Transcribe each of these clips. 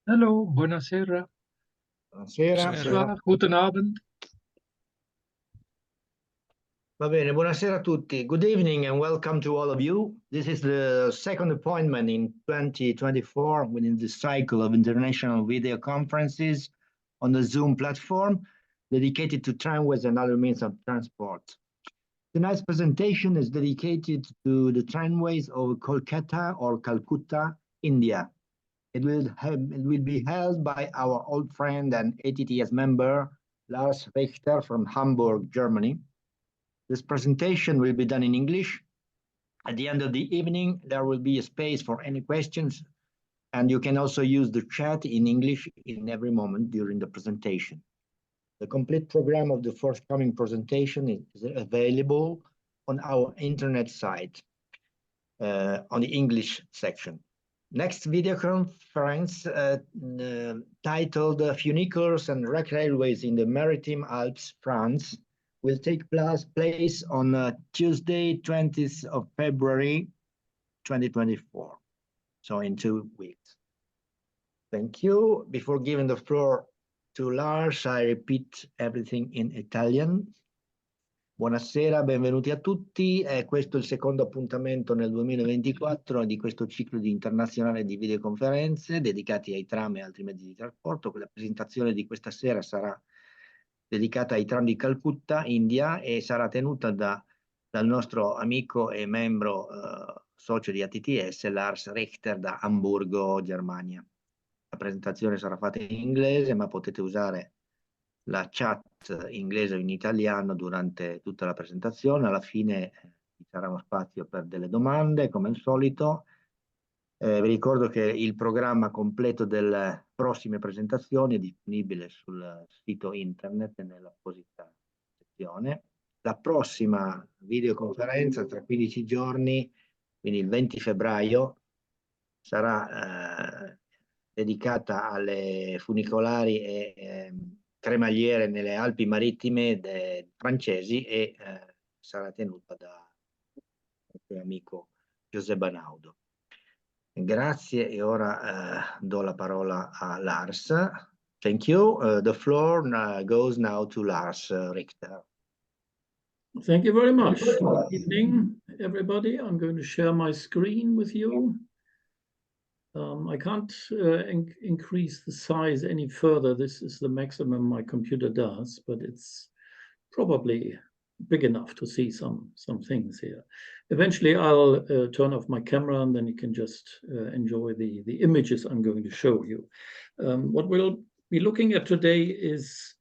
Hallo, buonasera. Buonasera. Bonsoir, guten Abend. Va bene, buonasera a tutti. Good evening and welcome to all of you. This is the second appointment in 2024 within the cycle of international video conferences on the Zoom platform dedicated to tramways and other means of transport. Tonight's presentation is dedicated to the tramways of Kolkata or Calcutta, India. It will be held by our old friend and ATTS member, Lars Richter from Hamburg, Germany. This presentation will be done in English. At the end of the evening, there will be a space for any questions, and you can also use the chat in English in every moment during the presentation. The complete program of the forthcoming presentation is available on our internet site on the English section. Next video conference titled Funiculars and Rack Railways in the Maritime Alps, France, will take place on Tuesday, 20th of February, 2024. So in 2 weeks. Thank you. Before giving the floor to Lars, I repeat everything in Italian. Buonasera, benvenuti a tutti. Questo è il secondo appuntamento nel 2024 di questo ciclo internazionale di videoconferenze dedicati ai tram e altri mezzi di trasporto. La presentazione di questa sera sarà dedicata ai tram di Calcutta, India, e sarà tenuta dal nostro amico e membro socio di ATTS, Lars Richter, da Amburgo, Germania. La presentazione sarà fatta in inglese, ma potete usare la chat inglese o in italiano durante tutta la presentazione. Alla fine ci sarà uno spazio per delle domande, come al solito. Vi ricordo che il programma completo delle prossime presentazioni è disponibile sul sito internet nell'apposita sezione. La prossima videoconferenza tra 15 giorni, quindi il 20 febbraio, sarà dedicata alle funicolari e cremagliere nelle Alpi marittime francesi e sarà tenuta da mio amico Giuseppe Banaudo. Grazie e ora do la parola a Lars. Thank you. The floor goes now to Lars Richter. Thank you very much. Good evening, everybody. I'm going to share my screen with you. I can't increase the size any further. This is the maximum my computer does, but it's probably big enough to see some things here. Eventually, I'll turn off my camera, and then you can just enjoy the images I'm going to show you. What we'll be looking at today is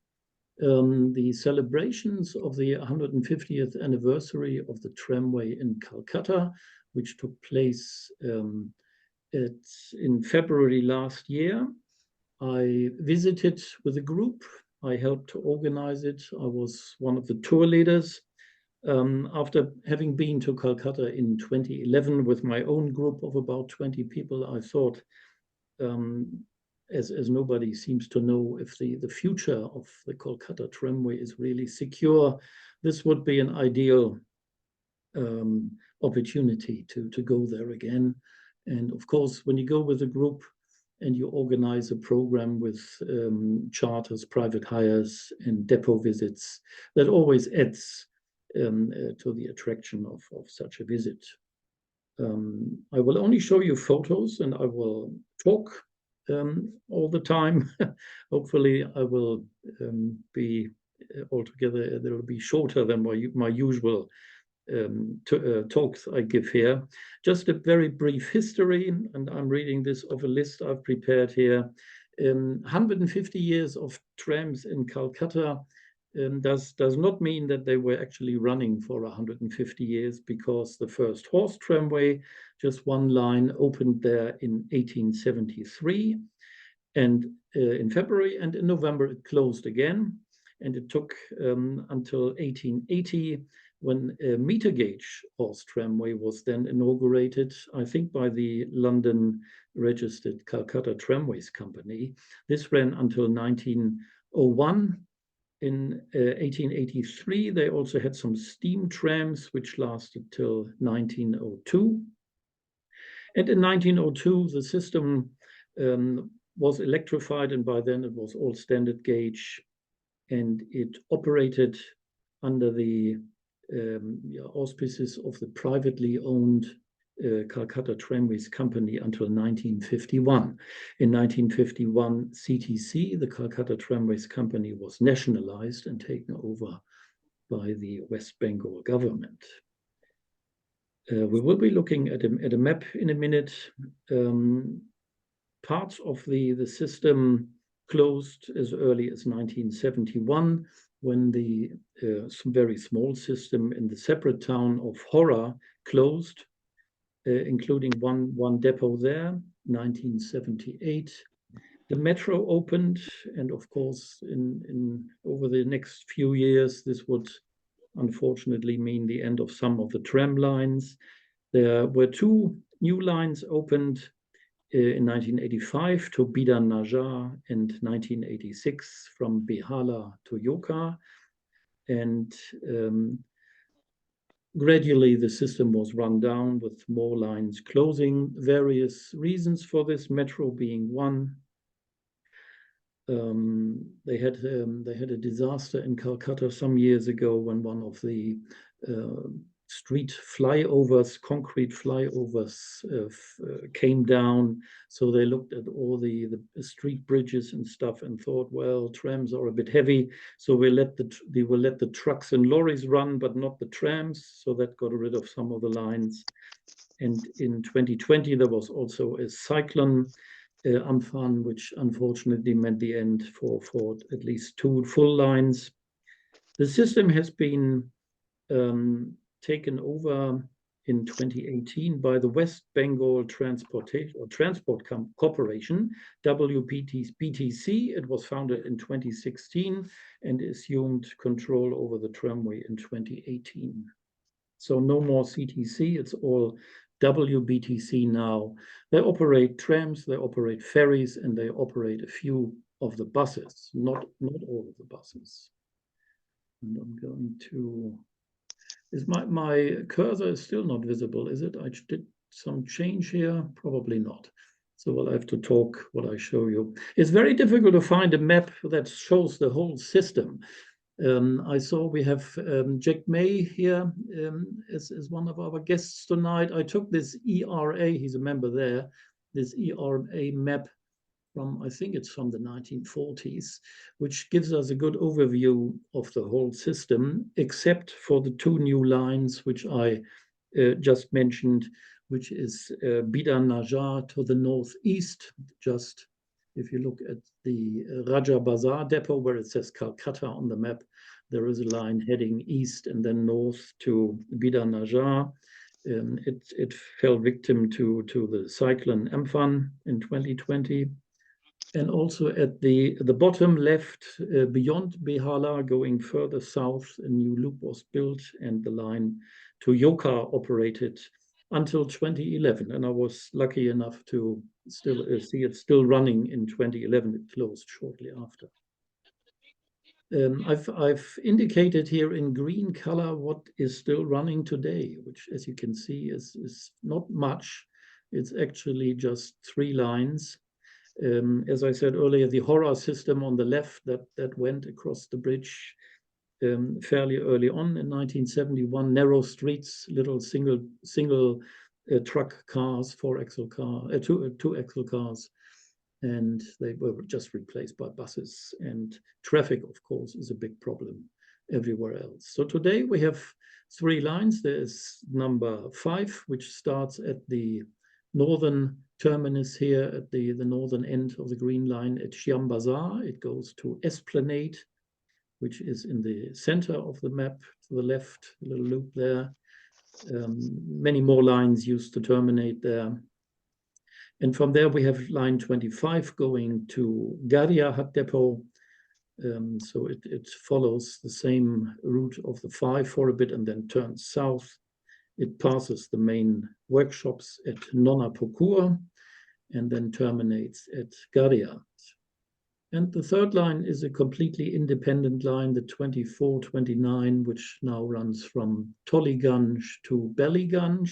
the celebrations of the 150th anniversary of the tramway in Calcutta, which took place in February last year. I visited with a group. I helped to organize it. I was one of the tour leaders. After having been to Calcutta in 2011 with my own group of about 20 people, I thought, as nobody seems to know if the future of the Kolkata tramway is really secure, this would be an ideal opportunity to go there again. And of course, when you go with a group and you organize a program with charters, private hires, and depot visits, that always adds to the attraction of such a visit. I will only show you photos and I will talk all the time. Hopefully I will be altogether, they will be shorter than my usual talks I give here. Just a very brief history, and I'm reading this off a list I've prepared here. 150 years of trams in Calcutta does not mean that they were actually running for 150 years, because the first horse tramway, just one line, opened there in 1873, and in February, and in November it closed again, and it took until 1880 when a meter gauge horse tramway was then inaugurated, I think by the London registered Calcutta Tramways Company. This ran until 1901. In 1883, they also had some steam trams, which lasted till 1902. And in 1902, the system was electrified, and by then it was all standard gauge, and it operated under the auspices of the privately owned Calcutta Tramways Company until 1951. In 1951, CTC, the Calcutta Tramways Company, was nationalized and taken over by the West Bengal government. We will be looking at a map in a minute. Parts of the system closed as early as 1971, when the very small system in the separate town of Hora closed, including one depot there, 1978. The metro opened, and of course, over the next few years, this would unfortunately mean the end of some of the tram lines. There were two new lines opened in 1985 to Bidan Najar and 1986 from Behala to Yoka. And gradually the system was run down with more lines closing. Various reasons for this, metro being one. They had a disaster in Calcutta some years ago when one of the street flyovers, concrete flyovers, came down. So they looked at all the street bridges and stuff and thought, well, trams are a bit heavy, so we will let the trucks and lorries run, but not the trams. So that got rid of some of the lines. And in 2020, there was also a cyclone, Amphan, which unfortunately meant the end for at least two full lines. The system has been taken over in 2018 by the West Bengal Transport Corporation, WBTC. It was founded in 2016 and assumed control over the tramway in 2018. So no more CTC, it's all WBTC now. They operate trams, they operate ferries, and they operate a few of the buses, not all of the buses. And I'm going to, is my cursor is still not visible, is it? I did some change here, probably not. So we'll have to talk what I show you. It's very difficult to find a map that shows the whole system. I saw we have Jack May here as one of our guests tonight. I took this ERA, he's a member there, this ERA map from, I think it's from the 1940s, which gives us a good overview of the whole system, except for the two new lines, which I just mentioned, which is Bidan Najar to the northeast, just if you look at the Raja Bazar depot, where it says Calcutta on the map, there is a line heading east and then north to Bidan Najar. It fell victim to the cyclone Amphan in 2020. And also at the bottom left, beyond Behala, going further south, a new loop was built, and the line to Yoka operated until 2011. And I was lucky enough to still see it still running in 2011. It closed shortly after. I've indicated here in green color what is still running today, which, as you can see, is not much. It's actually just 3 lines. As I said earlier, the Hora system on the left that went across the bridge fairly early on in 1971, narrow streets, little single truck cars, 4-axle car, 2-axle cars, and they were just replaced by buses. And traffic, of course, is a big problem everywhere else. So today we have 3 lines. There's number 5, which starts at the northern terminus here at the northern end of the green line at Shyam Bazar. It goes to Esplanade, which is in the center of the map to the left, a little loop there. Many more lines used to terminate there. And from there we have line 25 going to Gadiahat depot. So it follows the same route of the 5 for a bit and then turns south. It passes the main workshops at Nonnapukur and then terminates at Gadiahat. And the third line is a completely independent line, the 2429, which now runs from Tollygunge to Ballygunge.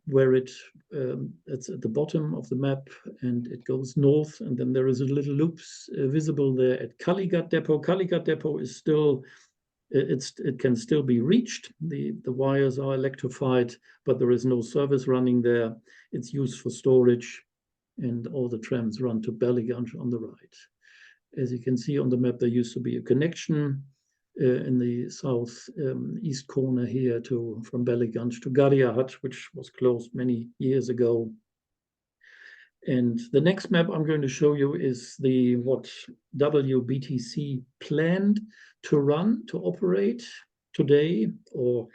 where it's at the bottom of the map, and it goes north, and then there is a little loops visible there at Calcutta depot. Calcutta depot is still, it can still be reached. The wires are electrified, but there is no service running there. It's used for storage, and all the trams run to Ballygunge on the right. As you can see on the map, there used to be a connection in the south east corner here from Ballygunge to Gardiahat, which was closed many years ago. And the next map I'm going to show you is what WBTC planned to run, to operate today or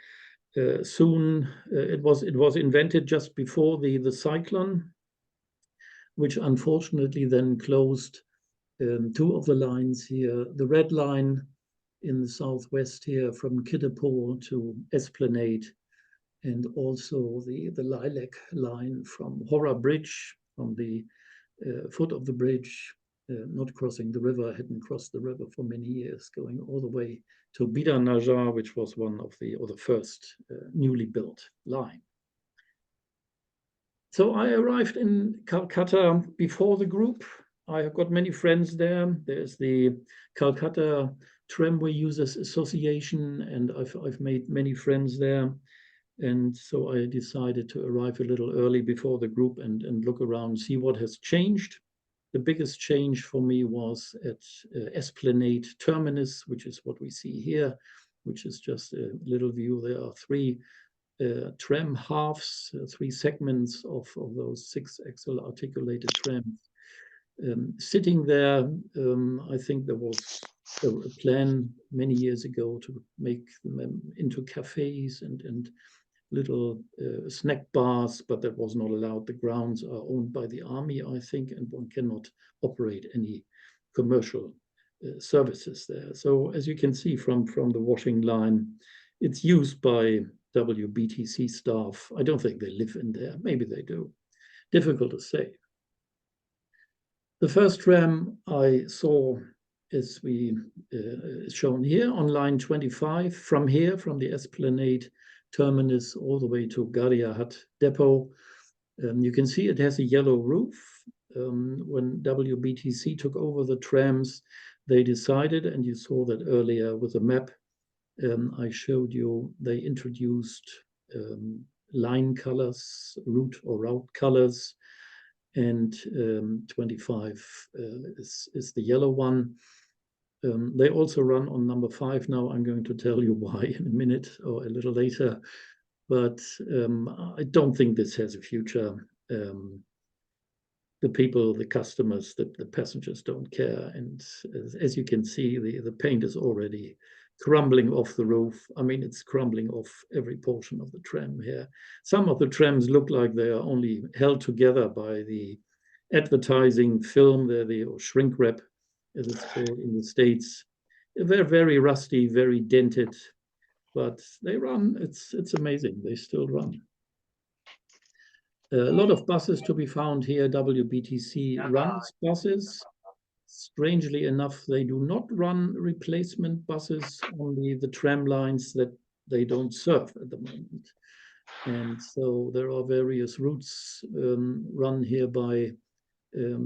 soon. It was invented just before the cyclone, which unfortunately then closed two of the lines here. The red line in the southwest here from Kiddapore to Esplanade, and also the lilac line from Horror Bridge, from the foot of the bridge, not crossing the river, hadn't crossed the river for many years, going all the way to Bidar Najar, which was one of the first newly built line. So I arrived in Calcutta before the group. I have got many friends there. There's the Calcutta Tramway Users Association, and I've made many friends there. And so I decided to arrive a little early before the group and look around, see what has changed. The biggest change for me was at Esplanade Terminus, which is what we see here, which is just a little view. There are three tram halves, three segments of those 6-axle articulated trams. Sitting there, I think there was a plan many years ago to make them into cafes and little snack bars, but that was not allowed. The grounds are owned by the army, I think, and one cannot operate any commercial services there. So as you can see from the washing line, it's used by WBTC staff. I don't think they live in there. Maybe they do. Difficult to say. The first tram I saw is shown here on line 25, from here, from the Esplanade Terminus all the way to Gardiahat depot. You can see it has a yellow roof. When WBTC took over the trams, they decided, and you saw that earlier with the map I showed you, they introduced line colors, route colors, and 25 is the yellow one. They also run on number 5 now. I'm going to tell you why in a minute or a little later, but I don't think this has a future. The people, the customers, the passengers don't care. And as you can see, the paint is already crumbling off the roof. I mean, it's crumbling off every portion of the tram here. Some of the trams look like they are only held together by the advertising film, or shrink wrap, as it's called in the States. They're very rusty, very dented, but they run. It's amazing. They still run. A lot of buses to be found here. WBTC runs buses. Strangely enough, they do not run replacement buses on the tram lines that they don't serve at the moment. And so there are various routes run here by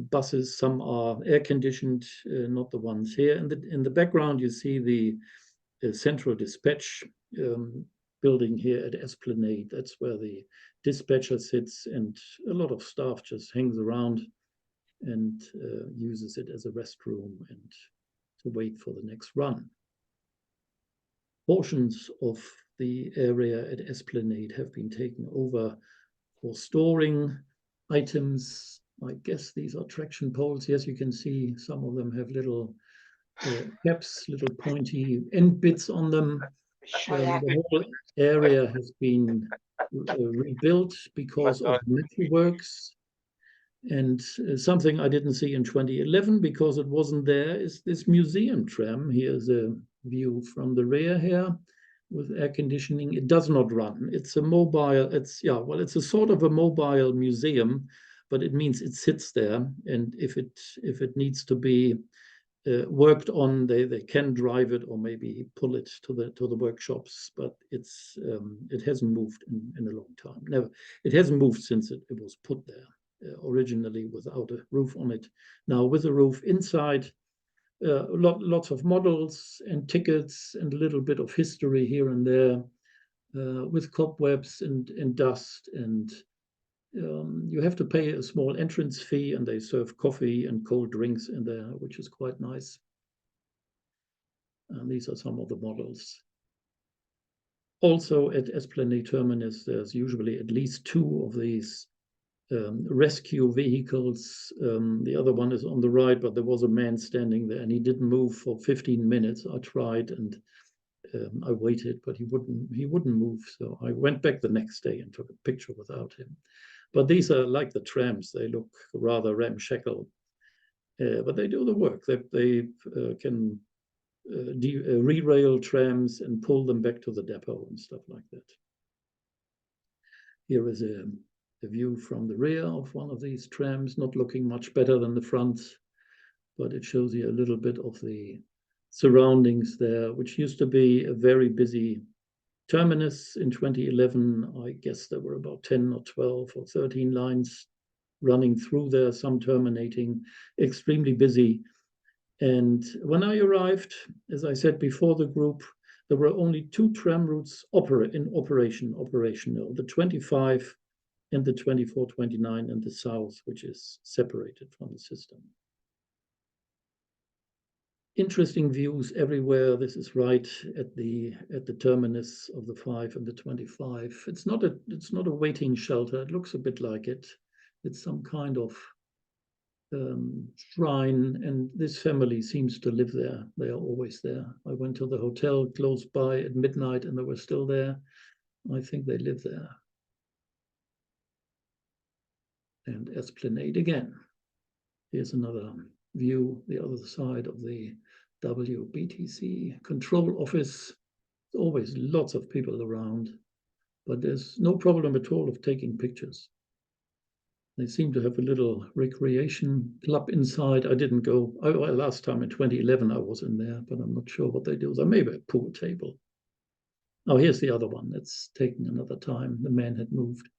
buses. Some are air conditioned, not the ones here. In the background, you see the central dispatch building here at Esplanade. That's where the dispatcher sits, and a lot of staff just hangs around and uses it as a restroom and to wait for the next run. Portions of the area at Esplanade have been taken over for storing items. I guess these are traction poles. Yes, you can see some of them have little caps, little pointy end bits on them. The whole area has been rebuilt because of metro works. And something I didn't see in 2011 because it wasn't there is this museum tram. Here's a view from the rear here with air conditioning. It does not run. It's a mobile, it's a sort of a mobile museum, but it means it sits there. And if it needs to be worked on. They can drive it or maybe pull it to the workshops, but it hasn't moved in a long time. Never, it hasn't moved since it was put there originally without a roof on it. Now with a roof inside, lots of models and tickets and a little bit of history here and there, with cobwebs and dust, and you have to pay a small entrance fee, and they serve coffee and cold drinks in there, which is quite nice. And these are some of the models. Also at Esplanade Terminus, there's usually at least 2 of these rescue vehicles. The other one is on the right, but there was a man standing there and he didn't move for 15 minutes. I tried and I waited, but he wouldn't move. So I went back the next day and took a picture without him. But these are like the trams. They look rather ramshackle, but they do the work. They can re-rail trams and pull them back to the depot and stuff like that. Here is a view from the rear of one of these trams, not looking much better than the front, but it shows you a little bit of the surroundings there, which used to be a very busy terminus. In 2011, I guess there were about 10 or 12 or 13 lines running through there, some terminating, extremely busy. And when I arrived, as I said before the group, there were only 2 tram routes operational, the 25 and the 24-29 in the south, which is separated from the system. Interesting views everywhere. This is right at the terminus of the 5 and the 25. It's not a waiting shelter. It looks a bit like it. It's some kind of shrine, and this family seems to live there. They are always there. I went to the hotel close by at midnight and they were still there. I think they live there. And Esplanade again. Here's another view, the other side of the WBTC control office. There's always lots of people around, but there's no problem at all of taking pictures. They seem to have a little recreation club inside. I didn't go. Last time in 2011 I was in there, but I'm not sure what they do. There may be a pool table. Oh, here's the other one. It's taken another time. The man had moved.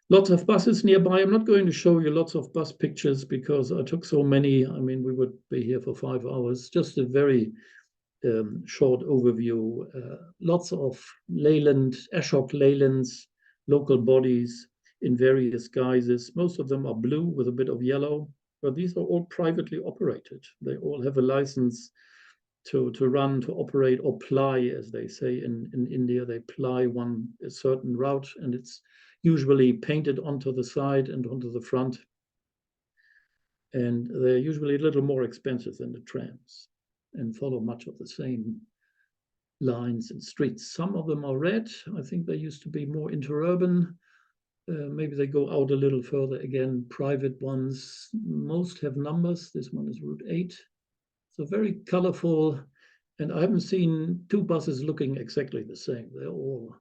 Lots of buses nearby. I'm not going to show you lots of bus pictures because I took so many. I mean, we would be here for 5 hours. Just a very short overview. Lots of Leyland, Ashok Leylands, local bodies in various guises. Most of them are blue with a bit of yellow, but these are all privately operated. They all have a license to run, to operate, or ply, as they say in India. They ply a certain route, and it's usually painted onto the side and onto the front. And they're usually a little more expensive than the trams and follow much of the same lines and streets. Some of them are red. I think they used to be more interurban. Maybe they go out a little further again, private ones. Most have numbers. This one is Route 8. So very colorful. And I haven't seen 2 buses looking exactly the same. They're all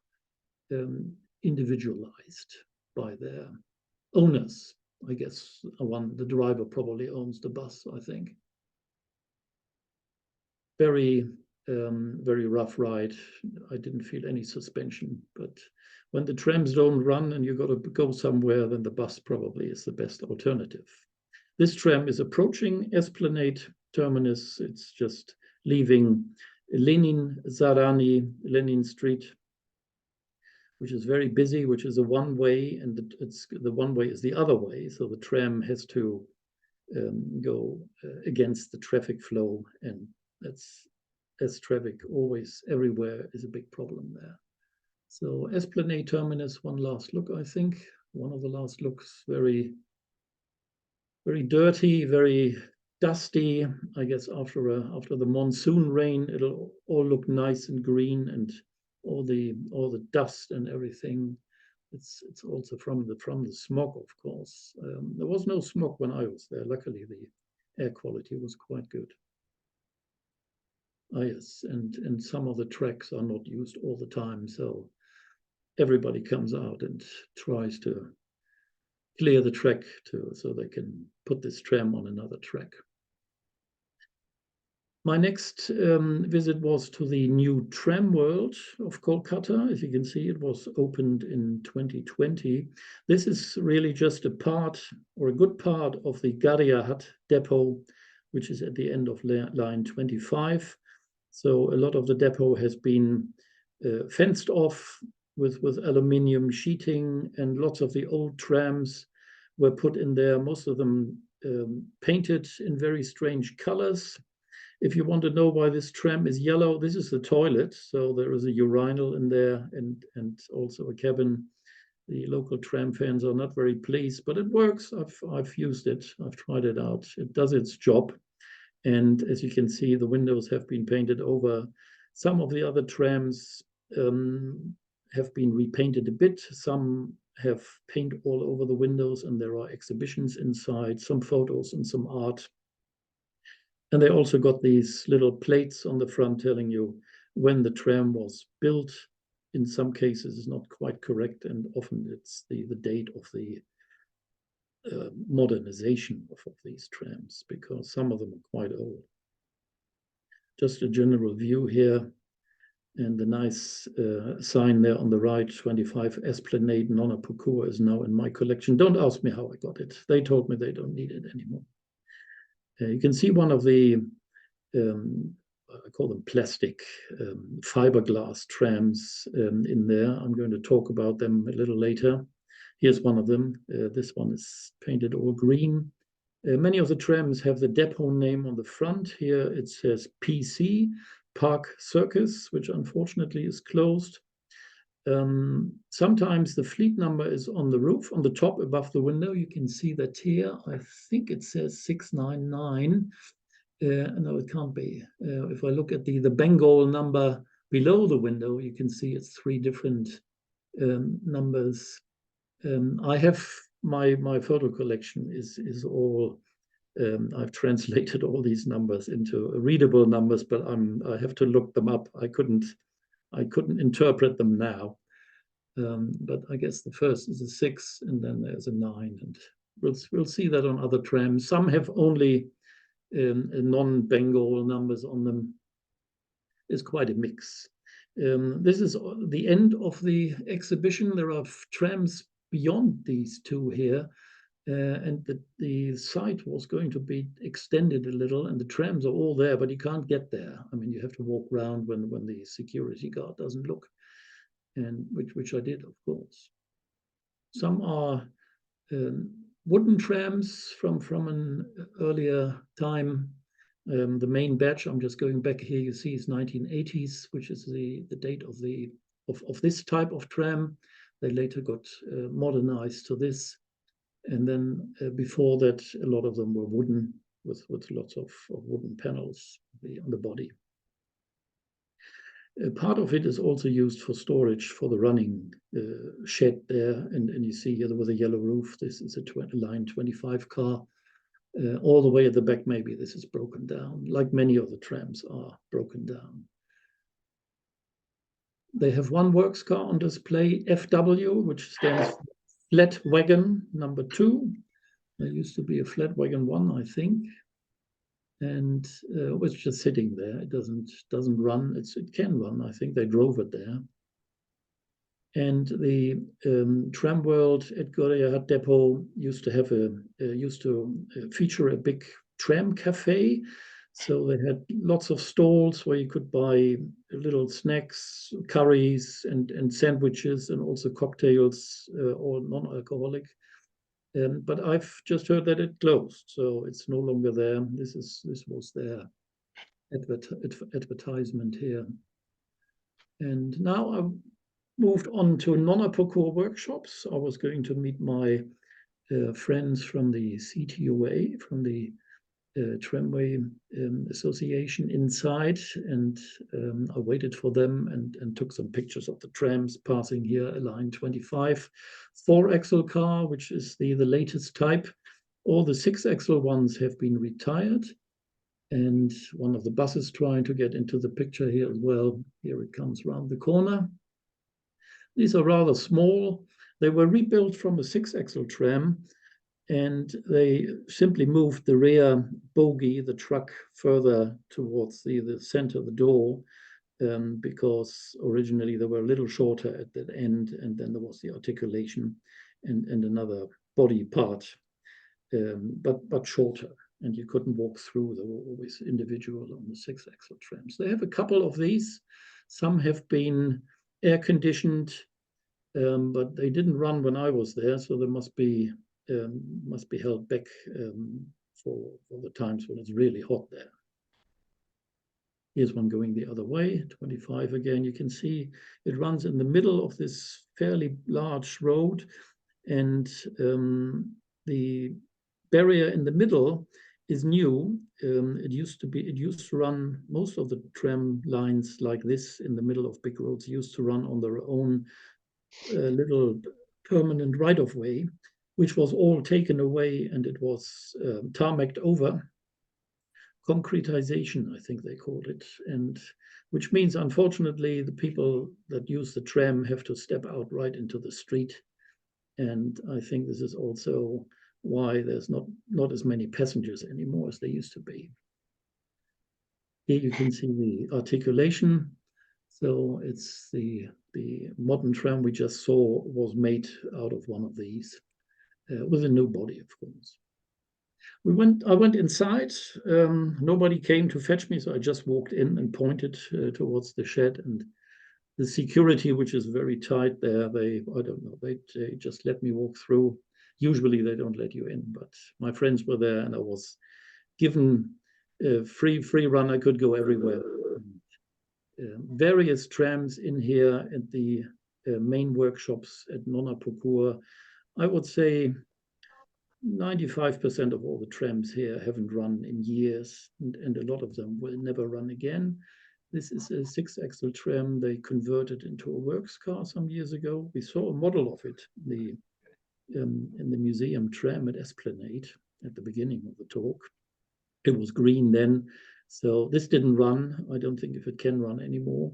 individualized by their owners. I guess the driver probably owns the bus, I think. Very rough ride. I didn't feel any suspension, but when the trams don't run and you got to go somewhere, then the bus probably is the best alternative. This tram is approaching Esplanade Terminus. It's just leaving Lenin Street, which is very busy, which is a one-way, and the one-way is the other way. So the tram has to go against the traffic flow, and as traffic always everywhere is a big problem there. So Esplanade Terminus, one last look, I think. One of the last looks, very, very dirty, very dusty. I guess after the monsoon rain, it'll all look nice and green, and all the dust and everything. It's also from the smog, of course. There was no smog when I was there. Luckily, the air quality was quite good. Ah, yes, and some of the tracks are not used all the time, so everybody comes out and tries to clear the track so they can put this tram on another track. My next visit was to the new Tram World of Calcutta. As you can see, it was opened in 2020. This is really just a part, or a good part, of the Gadiahat depot, which is at the end of line 25. So a lot of the depot has been fenced off with aluminium sheeting, and lots of the old trams were put in there, most of them painted in very strange colors. If you want to know why this tram is yellow, this is the toilet. So there is a urinal in there and also a cabin. The local tram fans are not very pleased, but it works. I've used it. I've tried it out. It does its job. And as you can see, the windows have been painted over. Some of the other trams have been repainted a bit. Some have paint all over the windows, and there are exhibitions inside, some photos and some art. And they also got these little plates on the front telling you when the tram was built. In some cases, it's not quite correct, and often it's the date of the modernization of these trams, because some of them are quite old. Just a general view here, and the nice sign there on the right, 25 Esplanade Nona Pukua, is now in my collection. Don't ask me how I got it. They told me they don't need it anymore. You can see one of the, I call them plastic fiberglass trams in there. I'm going to talk about them a little later. Here's one of them. This one is painted all green. Many of the trams have the depot name on the front. Here it says PC, Park Circus, which unfortunately is closed. Sometimes the fleet number is on the roof, on the top above the window. You can see that here. I think it says 699. No, it can't be. If I look at the Bengal number below the window, you can see it's 3 different numbers. I have my photo collection is all. I've translated all these numbers into readable numbers, but I have to look them up. I couldn't interpret them now. But I guess the first is a 6, and then there's a 9, and we'll see that on other trams. Some have only non-Bengal numbers on them. It's quite a mix. This is the end of the exhibition. There are trams beyond these 2 here, and the site was going to be extended a little, and the trams are all there, but you can't get there. I mean, you have to walk around when the security guard doesn't look, and which I did, of course. Some are wooden trams from an earlier time. The main batch, I'm just going back here, you see is 1980s, which is the date of this type of tram. They later got modernized to this. And then before that, a lot of them were wooden, with lots of wooden panels on the body. Part of it is also used for storage for the running shed there. And you see here with a yellow roof, this is a line 25 car. All the way at the back, maybe this is broken down, like many of the trams are broken down. They have one works car on display, FW, which stands for Flat Wagon number 2. There used to be a Flat Wagon 1, I think, and it was just sitting there. It doesn't run. It can run. I think they drove it there. And the Tram World at Gadiahat Depot used to feature a big tram cafe. So they had lots of stalls where you could buy little snacks, curries, and sandwiches, and also cocktails, all non-alcoholic. But I've just heard that it closed, so it's no longer there. This was their advertisement here. And now I moved on to non-Apocor workshops. I was going to meet my friends from the CTOA, from the Tramway Association inside, and I waited for them and took some pictures of the trams passing here, line 25, 4-axle car, which is the latest type. All the 6-axle ones have been retired, and one of the buses trying to get into the picture here as well. Here it comes around the corner. These are rather small. They were rebuilt from a 6-axle tram, and they simply moved the rear bogie, the truck, further towards the center of the door, because originally they were a little shorter at that end, and then there was the articulation and another body part, but shorter, and you couldn't walk through. They were always individual on the 6-axle trams. They have a couple of these. Some have been air conditioned, but they didn't run when I was there, so they must be held back for the times when it's really hot there. Here's one going the other way, 25 again. You can see it runs in the middle of this fairly large road, and the barrier in the middle is new. It used to run, most of the tram lines like this in the middle of big roads used to run on their own little permanent right-of-way, which was all taken away, and it was tarmacked over. Concretization, I think they called it, and which means, unfortunately, the people that use the tram have to step out right into the street. And I think this is also why there's not as many passengers anymore as there used to be. Here you can see the articulation. So it's the modern tram we just saw was made out of one of these, with a new body, of course. I went inside. Nobody came to fetch me, so I just walked in and pointed towards the shed, and the security, which is very tight there, I don't know, they just let me walk through. Usually they don't let you in, but my friends were there, and I was given free run. I could go everywhere. Various trams in here at the main workshops at Nonnapukur. I would say 95% of all the trams here haven't run in years, and a lot of them will never run again. This is a 6-axle tram they converted into a works car some years ago. We saw a model of it in the museum tram at Esplanade at the beginning of the talk. It was green then, so this didn't run. I don't think if it can run anymore.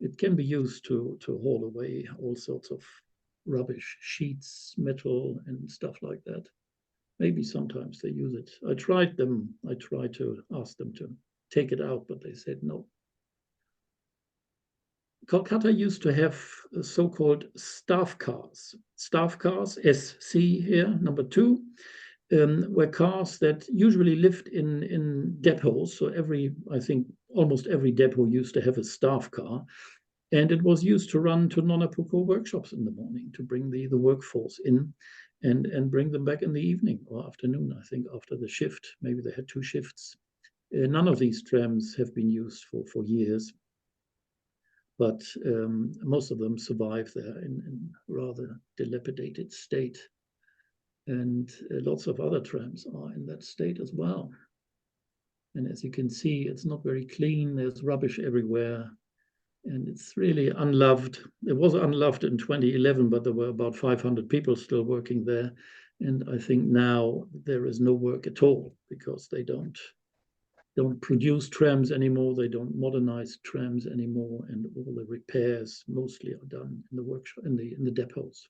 It can be used to haul away all sorts of rubbish, sheets, metal, and stuff like that. Maybe sometimes they use it. I tried to ask them to take it out, but they said no. Calcutta used to have so-called staff cars. Staff cars, SC here, number 2, were cars that usually lived in depots. So I think almost every depot used to have a staff car. And it was used to run to Nonnapukur workshops in the morning to bring the workforce in and bring them back in the evening or afternoon, I think, after the shift. Maybe they had 2 shifts. None of these trams have been used for years, but most of them survive there in rather dilapidated state. And lots of other trams are in that state as well. And as you can see, it's not very clean. There's rubbish everywhere. And it's really unloved. It was unloved in 2011, but there were about 500 people still working there. And I think now there is no work at all because they don't produce trams anymore. They don't modernize trams anymore, and all the repairs mostly are done in the workshop, in the depots.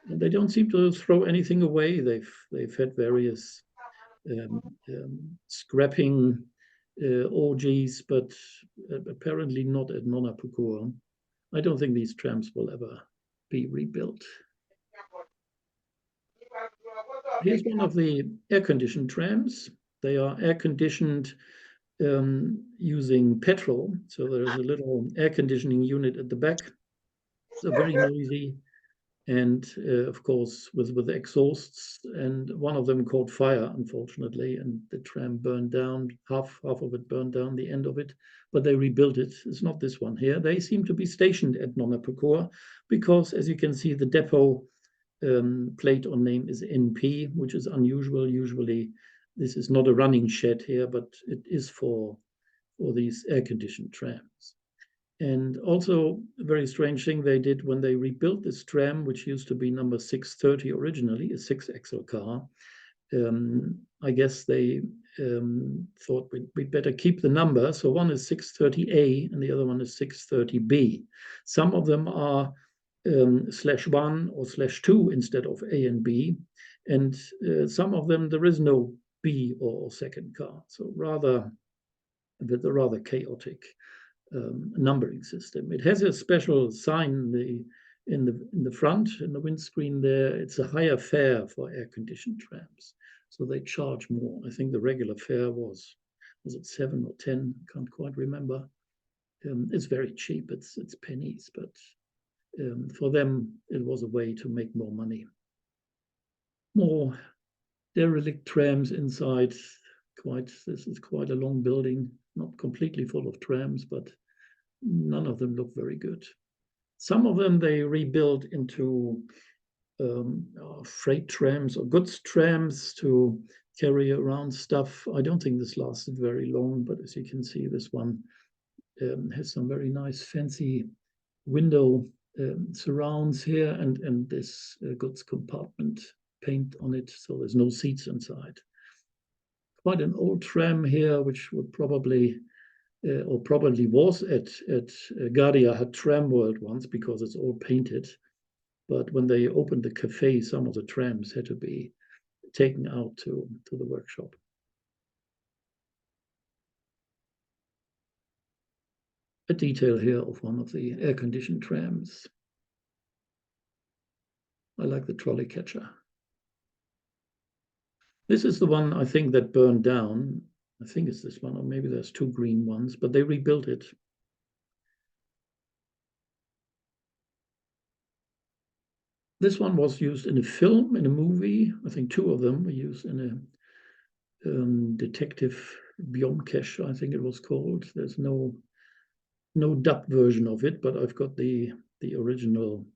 And they don't seem to throw anything away. They've had various scrapping orgies, but apparently not at Nonnapukur. I don't think these trams will ever be rebuilt. Here's one of the air-conditioned trams. They are air-conditioned using petrol. So there's a little air conditioning unit at the back. So very noisy. And of course, with exhausts, and one of them caught fire, unfortunately, and the tram burned down. Half of it burned down, the end of it, but they rebuilt it. It's not this one here. They seem to be stationed at Nonnapukur because, as you can see, the depot plate on name is NP, which is unusual. Usually, this is not a running shed here, but it is for these air-conditioned trams. And also a very strange thing they did when they rebuilt this tram, which used to be number 630 originally, a 6-axle car. I guess they thought we'd better keep the number. So one is 630A and the other one is 630B. Some of them are /1 or /2 instead of A and B. And some of them, there is no B or second car. So with a rather chaotic numbering system. It has a special sign in the front, in the windscreen there. It's a higher fare for air-conditioned trams. So they charge more. I think the regular fare was it 7 or 10? Can't quite remember. It's very cheap. It's pennies, but for them, it was a way to make more money. More derelict trams inside. This is quite a long building, not completely full of trams, but none of them look very good. Some of them they rebuilt into freight trams or goods trams to carry around stuff. I don't think this lasted very long, but as you can see, this one has some very nice fancy window surrounds here and this goods compartment paint on it, so there's no seats inside. Quite an old tram here, which would probably was at Guardia had Tram World once because it's all painted. But when they opened the cafe, some of the trams had to be taken out to the workshop. A detail here of one of the air-conditioned trams. I like the trolley catcher. This is the one I think that burned down. I think it's this one, or maybe there's two green ones, but they rebuilt it. This one was used in a film, in a movie. I think two of them were used in a Detective Bjomkesh, I think it was called. There's no dub version of it, but I've got the original.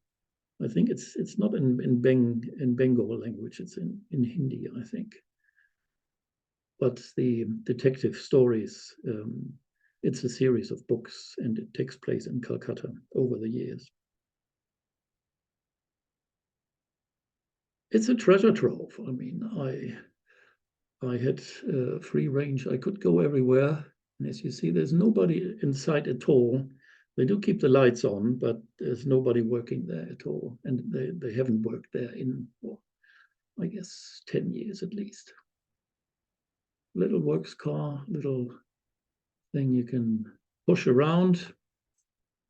I think it's not in Bengal language. It's in Hindi, I think. But the detective stories, it's a series of books, and it takes place in Calcutta over the years. It's a treasure trove. I mean, I had free range. I could go everywhere. And as you see, there's nobody inside at all. They do keep the lights on, but there's nobody working there at all. And they haven't worked there in, well, I guess, 10 years at least. Little works car, little thing you can push around.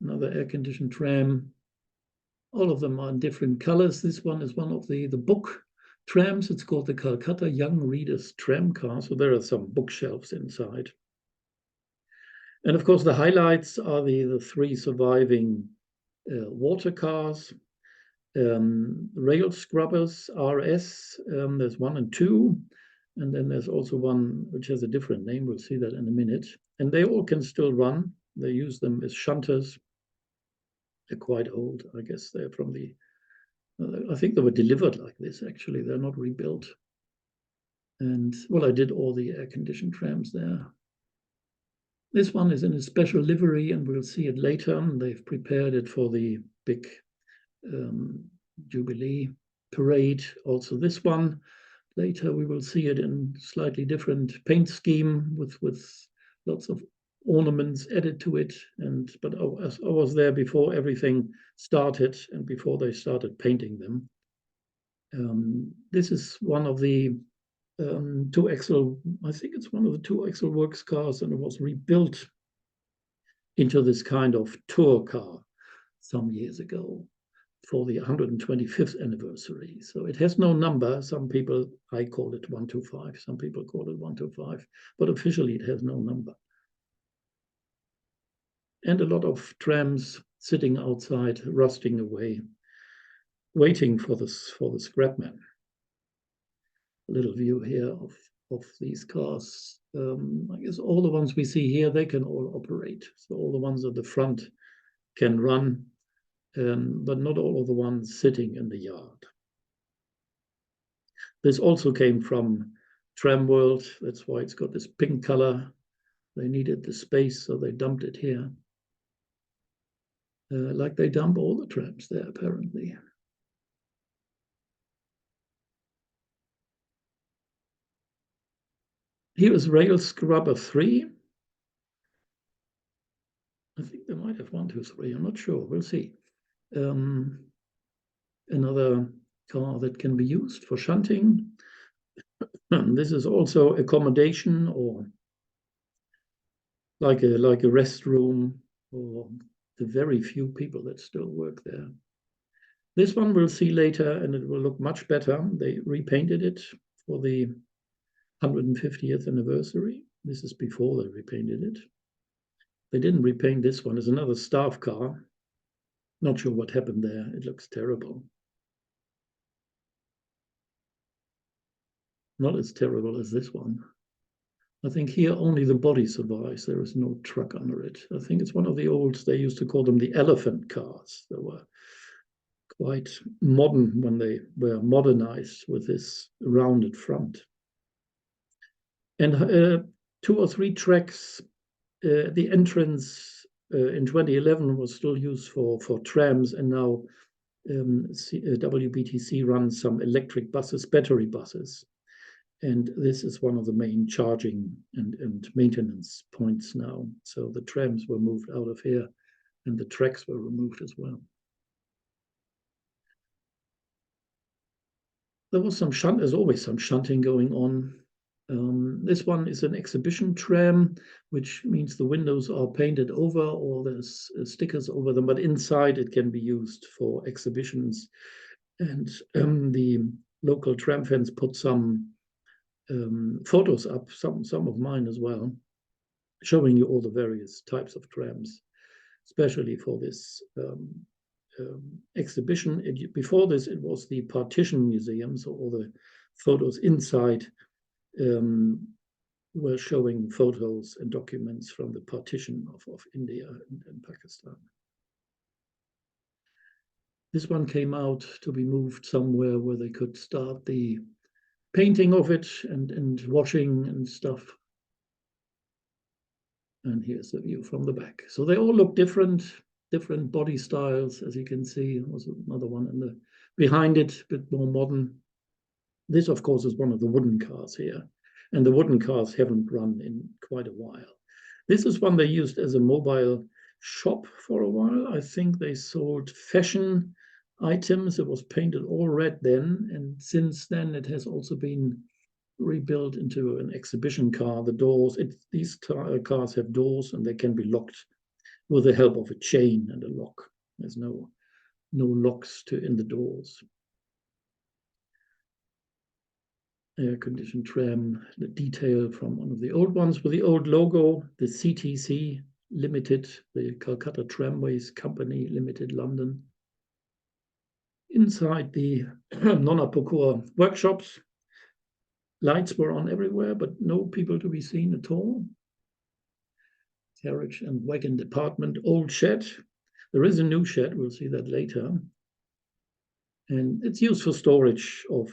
Another air-conditioned tram. All of them are in different colors. This one is one of the book trams. It's called the Calcutta Young Readers Tram Car. So there are some bookshelves inside. And of course, the highlights are the three surviving water cars, rail scrubbers, RS. There's 1 and 2. And then there's also one which has a different name. We'll see that in a minute. And they all can still run. They use them as shunters. They're quite old. I guess they're from the, I think they were delivered like this, actually. They're not rebuilt. And, well, I did all the air-conditioned trams there. This one is in a special livery, and we'll see it later. They've prepared it for the big Jubilee parade. Also this one. Later we will see it in slightly different paint scheme with lots of ornaments added to it. But I was there before everything started and before they started painting them. This is one of the two-axle, I think it's one of the two-axle works cars, and it was rebuilt into this kind of tour car some years ago for the 125th anniversary. So it has no number. Some people, I call it 125. Some people call it 125, but officially it has no number. And a lot of trams sitting outside, rusting away, waiting for the scrapman. A little view here of these cars. I guess all the ones we see here, they can all operate. So all the ones at the front can run, but not all of the ones sitting in the yard. This also came from Tram World. That's why it's got this pink color. They needed the space, so they dumped it here. Like they dump all the trams there, apparently. Here is Rail Scrubber 3. I think they might have 1, 2, 3. I'm not sure. We'll see. another car that can be used for shunting. This is also accommodation, or like a restroom for the very few people that still work there. This one we'll see later, and it will look much better. They repainted it for the 150th anniversary. This is before they repainted it. They didn't repaint this one. It's another staff car. Not sure what happened there. It looks terrible. Not as terrible as this one. I think here only the body survives. There is no truck under it. I think it's one of the old, they used to call them the elephant cars. They were quite modern when they were modernized with this rounded front. And 2 or 3 tracks. The entrance in 2011 was still used for trams, and now WBTC runs some electric buses, battery buses. And this is one of the main charging and maintenance points now. So the trams were moved out of here, and the tracks were removed as well. There was some shunt, there's always some shunting going on. This one is an exhibition tram, which means the windows are painted over, or there's stickers over them, but inside it can be used for exhibitions. And the local tram fans put some photos up, some of mine as well, showing you all the various types of trams, especially for this exhibition. Before this, it was the Partition Museum, so all the photos inside were showing photos and documents from the partition of India and Pakistan. This one came out to be moved somewhere where they could start the painting of it and washing and stuff. And here's the view from the back. So they all look different body styles, as you can see. There was another one in the behind it, a bit more modern. This, of course, is one of the wooden cars here. And the wooden cars haven't run in quite a while. This is one they used as a mobile shop for a while. I think they sold fashion items. It was painted all red then. And since then, it has also been rebuilt into an exhibition car. The doors, these cars have doors, and they can be locked with the help of a chain and a lock. There's no locks in the doors. Air-conditioned tram, the detail from one of the old ones with the old logo, the CTC Limited, the Calcutta Tramways Company Limited, London. Inside the Nonapokura workshops, lights were on everywhere, but no people to be seen at all. Carriage and wagon department, old shed. There is a new shed, we'll see that later. And it's used for storage of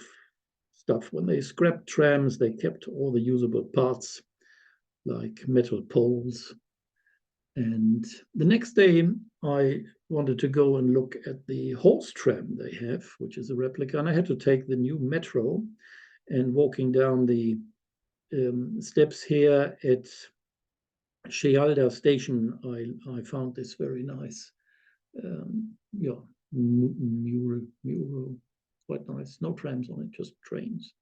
stuff. When they scrapped trams, they kept all the usable parts, like metal poles. And the next day, I wanted to go and look at the horse tram they have, which is a replica. And I had to take the new metro, and walking down the steps here at Shealda station, I found this very nice, mural, quite nice. No trams on it, just trains.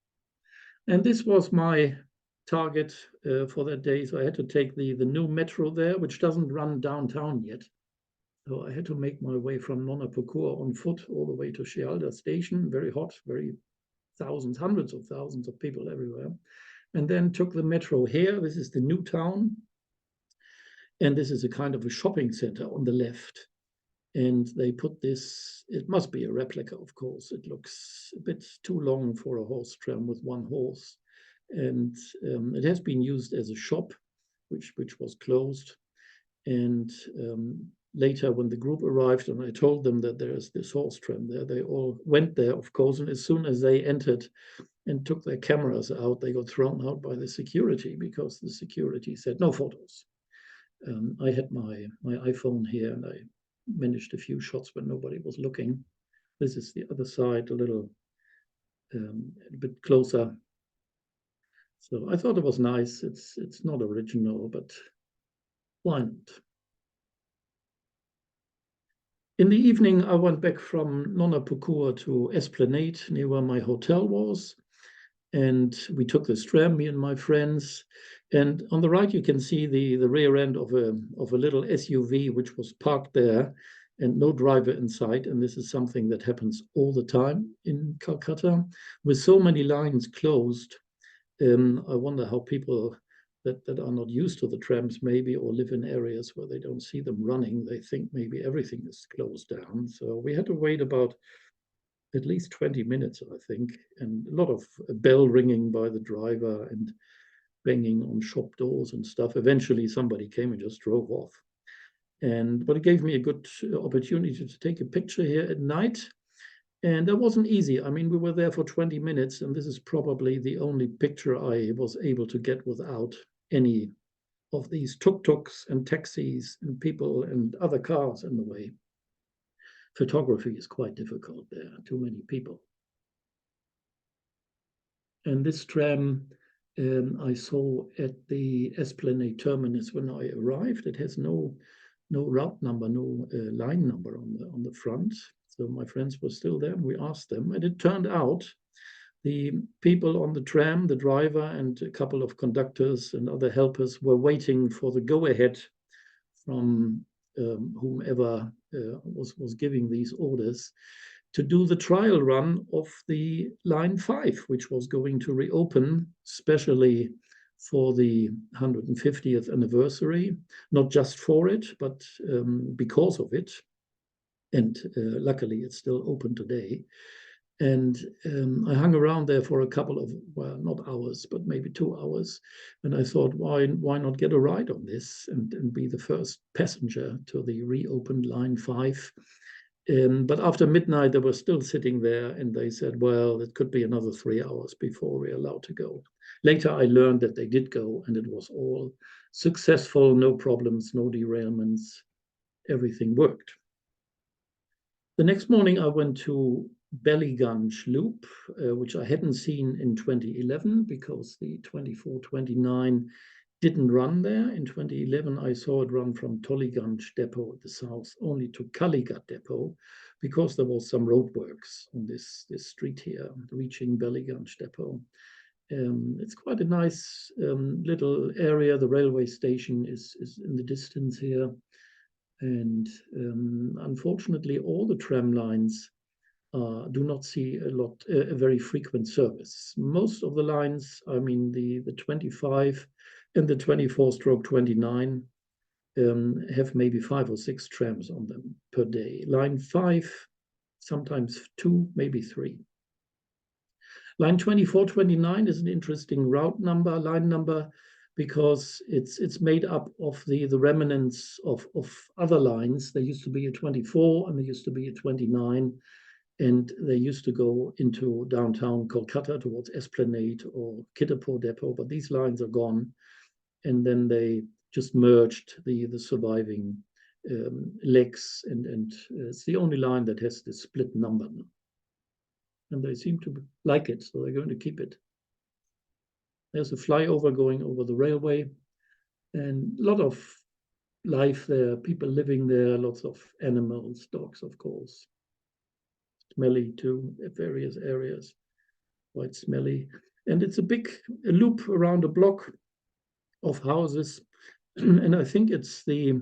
And this was my target for that day. So I had to take the new metro there, which doesn't run downtown yet. So I had to make my way from Nonapokura on foot all the way to Shealda station. Very hot, hundreds of thousands of people everywhere. And then took the metro here. This is the new town. And this is a kind of a shopping center on the left. And they put this, it must be a replica, of course. It looks a bit too long for a horse tram with one horse. And it has been used as a shop, which was closed. And later, when the group arrived and I told them that there's this horse tram there, they all went there, of course. And as soon as they entered and took their cameras out, they got thrown out by the security, because the security said no photos. I had my iPhone here, and I managed a few shots when nobody was looking. This is the other side, a bit closer. So I thought it was nice. It's not original, but why not? In the evening, I went back from Nonapukua to Esplanade, near where my hotel was. And we took this tram, me and my friends. And on the right, you can see the rear end of a little SUV, which was parked there and no driver in sight. And this is something that happens all the time in Calcutta. With so many lines closed, I wonder how people that are not used to the trams maybe, or live in areas where they don't see them running, they think maybe everything is closed down. So we had to wait about at least 20 minutes, I think, and a lot of bell ringing by the driver and banging on shop doors and stuff. Eventually, somebody came and just drove off. But it gave me a good opportunity to take a picture here at night. And that wasn't easy. I mean, we were there for 20 minutes, and this is probably the only picture I was able to get without any of these tuk-tuks and taxis and people and other cars in the way. Photography is quite difficult there, too many people. And this tram I saw at the Esplanade terminus when I arrived. It has no route number, no line number on the front. So my friends were still there, and we asked them. And it turned out the people on the tram, the driver and a couple of conductors and other helpers, were waiting for the go-ahead from whomever was giving these orders to do the trial run of the line 5, which was going to reopen specially for the 150th anniversary, not just for it, but because of it. And luckily, it's still open today. And I hung around there for a couple of, well, not hours, but maybe 2 hours. And I thought, why not get a ride on this and be the first passenger to the reopened line 5? But after midnight, they were still sitting there, and they said, well, it could be another 3 hours before we're allowed to go. Later, I learned that they did go, and it was all successful, no problems, no derailments. Everything worked. The next morning, I went to Ballygunge Loop, which I hadn't seen in 2011 because the 24-29 didn't run there. In 2011, I saw it run from Tollygunge Depot at the south only to Calcutta Depot because there was some roadworks on this street here, reaching Ballygunge Depot. It's quite a nice little area. The railway station is in the distance here. And unfortunately, all the tram lines do not see a very frequent service. Most of the lines, I mean, the 25 and the 24/29 have maybe 5 or 6 trams on them per day. Line 5, sometimes 2, maybe 3. Line 24/29 is an interesting line number, because it's made up of the remnants of other lines. There used to be a 24 and there used to be a 29. And they used to go into downtown Calcutta towards Esplanade or Kitapur Depot, but these lines are gone. And then they just merged the surviving legs, and it's the only line that has the split number now. And they seem to like it, so they're going to keep it. There's a flyover going over the railway, and a lot of life there, people living there, lots of animals, dogs, of course. Smelly too, at various areas, quite smelly. And it's a big loop around a block of houses. And I think it's the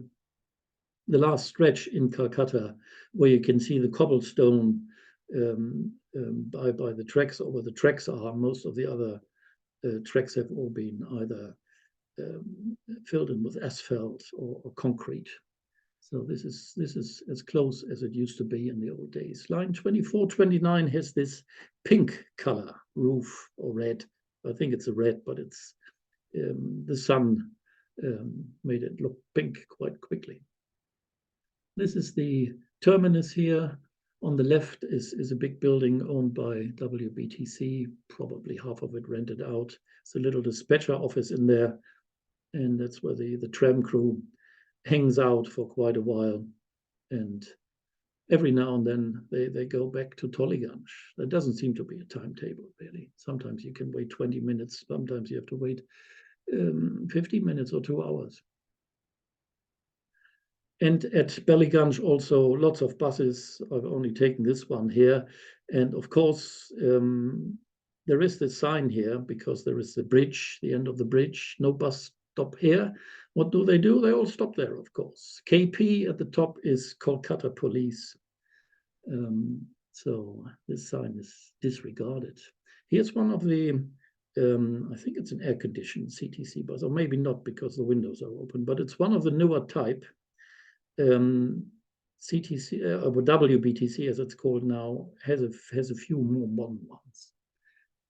last stretch in Calcutta where you can see the cobblestone by the tracks, or where the tracks are. Most of the other tracks have all been either filled in with asphalt or concrete. So this is as close as it used to be in the old days. Line 24/29 has this pink color roof, or red. I think it's a red, but it's the sun made it look pink quite quickly. This is the terminus here. On the left is a big building owned by WBTC, probably half of it rented out. It's a little dispatcher office in there, and that's where the tram crew hangs out for quite a while. And every now and then they go back to Tollygunge. There doesn't seem to be a timetable, really. Sometimes you can wait 20 minutes, sometimes you have to wait 50 minutes or 2 hours. And at Ballygunge also lots of buses. I've only taken this one here. And of course, there is the sign here because there is the bridge, the end of the bridge, no bus stop here. What do? They all stop there, of course. KP at the top is Calcutta Police. So this sign is disregarded. Here's one of the, I think it's an air-conditioned CTC bus, or maybe not because the windows are open, but it's one of the newer type. CTC or WBTC, as it's called now, has a few more modern ones,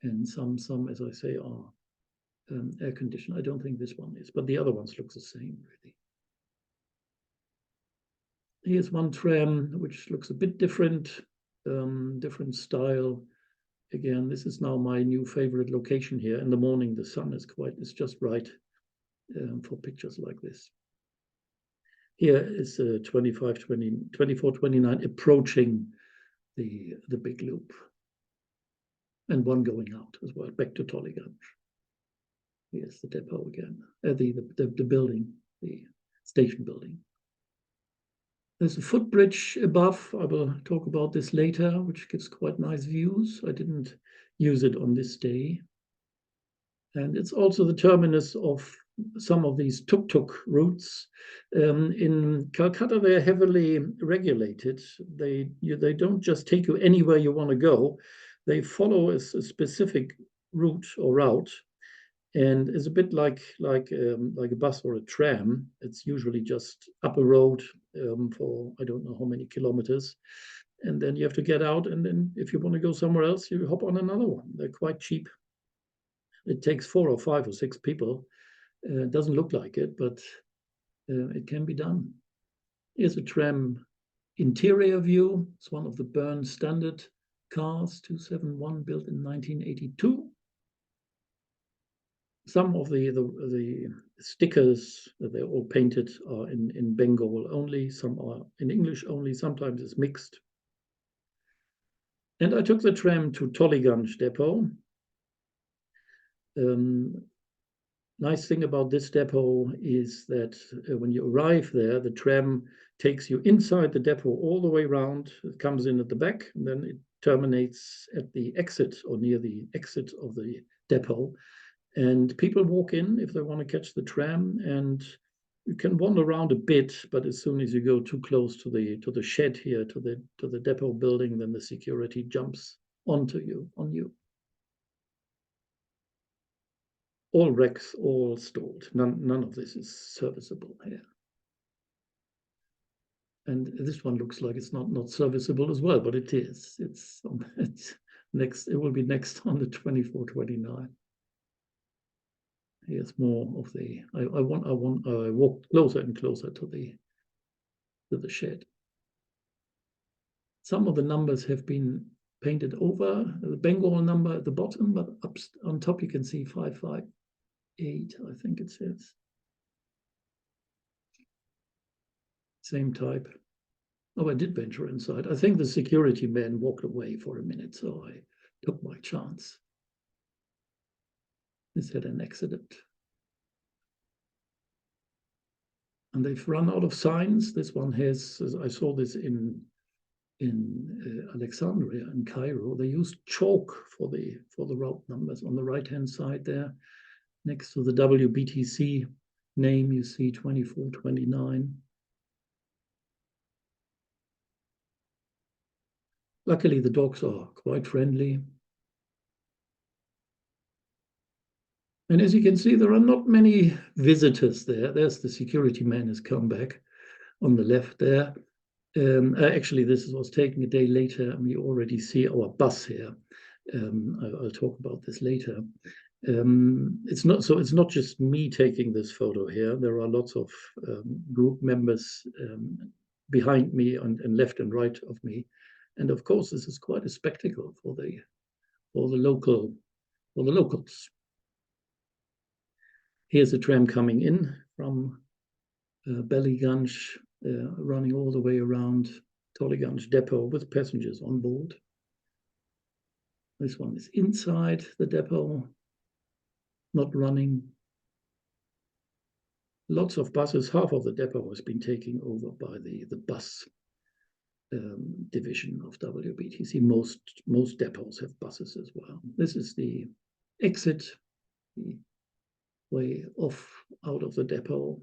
and some, as I say, are air conditioned. I don't think this one is, but the other ones look the same, really. Here's one tram which looks a bit different, different style. Again, this is now my new favorite location here. In the morning, the sun is just right for pictures like this. Here is 2429 approaching the big loop, and one going out as well, back to Tollygunge. Here's the depot again, the building, the station building. There's a footbridge above. I will talk about this later, which gives quite nice views. I didn't use it on this day. And it's also the terminus of some of these tuk-tuk routes. In Calcutta, they're heavily regulated. They don't just take you anywhere you want to go. They follow a specific route or route, and it's a bit like a bus or a tram. It's usually just up a road for I don't know how many kilometers, and then you have to get out. And then if you want to go somewhere else, you hop on another one. They're quite cheap. It takes 4 or 5 or 6 people. It doesn't look like it, but it can be done. Here's a tram interior view. It's one of the Bern standard cars, 271, built in 1982. Some of the stickers that they're all painted are in Bengal only. Some are in English only. Sometimes it's mixed. And I took the tram to Tollygunge depot. Nice thing about this depot is that when you arrive there, the tram takes you inside the depot all the way around. It comes in at the back, and then it terminates at the exit or near the exit of the depot. And people walk in if they want to catch the tram, and you can wander around a bit. But as soon as you go too close to the shed here, to the depot building, then the security jumps on you. All wrecks, all stalled. None of this is serviceable here. And this one looks like it's not serviceable as well, but it is. It's next. It will be next on the 2429. Here's more of the. I walk closer and closer to the shed. Some of the numbers have been painted over. The Bengal number at the bottom, but up on top you can see 558. I think it says. Same type. Oh, I did venture inside. I think the security man walked away for a minute, so I took my chance. This had an accident. And they've run out of signs. This one has, I saw this in Alexandria and Cairo. They used chalk for the route numbers on the right-hand side there. Next to the WBTC name, you see 2429. Luckily, the dogs are quite friendly. And as you can see, there are not many visitors there. There's the security man has come back on the left there. Actually, this was taken a day later, and we already see our bus here. I'll talk about this later. It's not just me taking this photo here. There are lots of group members behind me and left and right of me. And of course, this is quite a spectacle for the locals. Here's a tram coming in from Ballygunge, running all the way around Tollygunge depot with passengers on board. This one is inside the depot, not running. lots of buses. Half of the depot has been taken over by the bus division of WBTC. Most depots have buses as well. This is the exit, the way off out of the depot.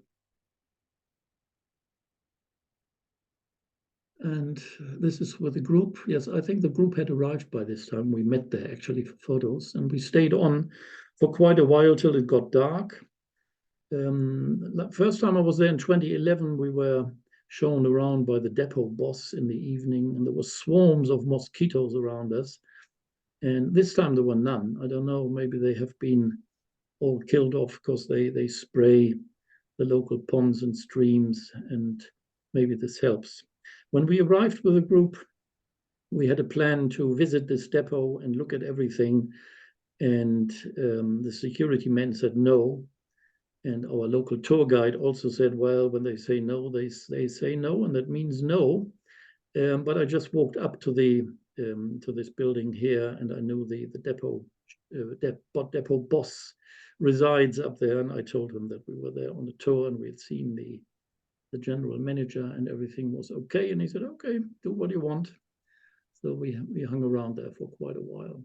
And this is with the group. Yes, I think the group had arrived by this time. We met there actually for photos, and we stayed on for quite a while till it got dark. First time I was there in 2011, we were shown around by the depot boss in the evening, and there were swarms of mosquitoes around us. And this time there were none. I don't know, maybe they have been all killed off because they spray the local ponds and streams, and maybe this helps. When we arrived with the group, we had a plan to visit this depot and look at everything. And the security man said no. And our local tour guide also said, well, when they say no, they say no, and that means no. But I just walked up to this building here, and I knew the depot boss resides up there, and I told him that we were there on the tour and we had seen the general manager and everything was okay. And he said, okay, do what you want. So we hung around there for quite a while,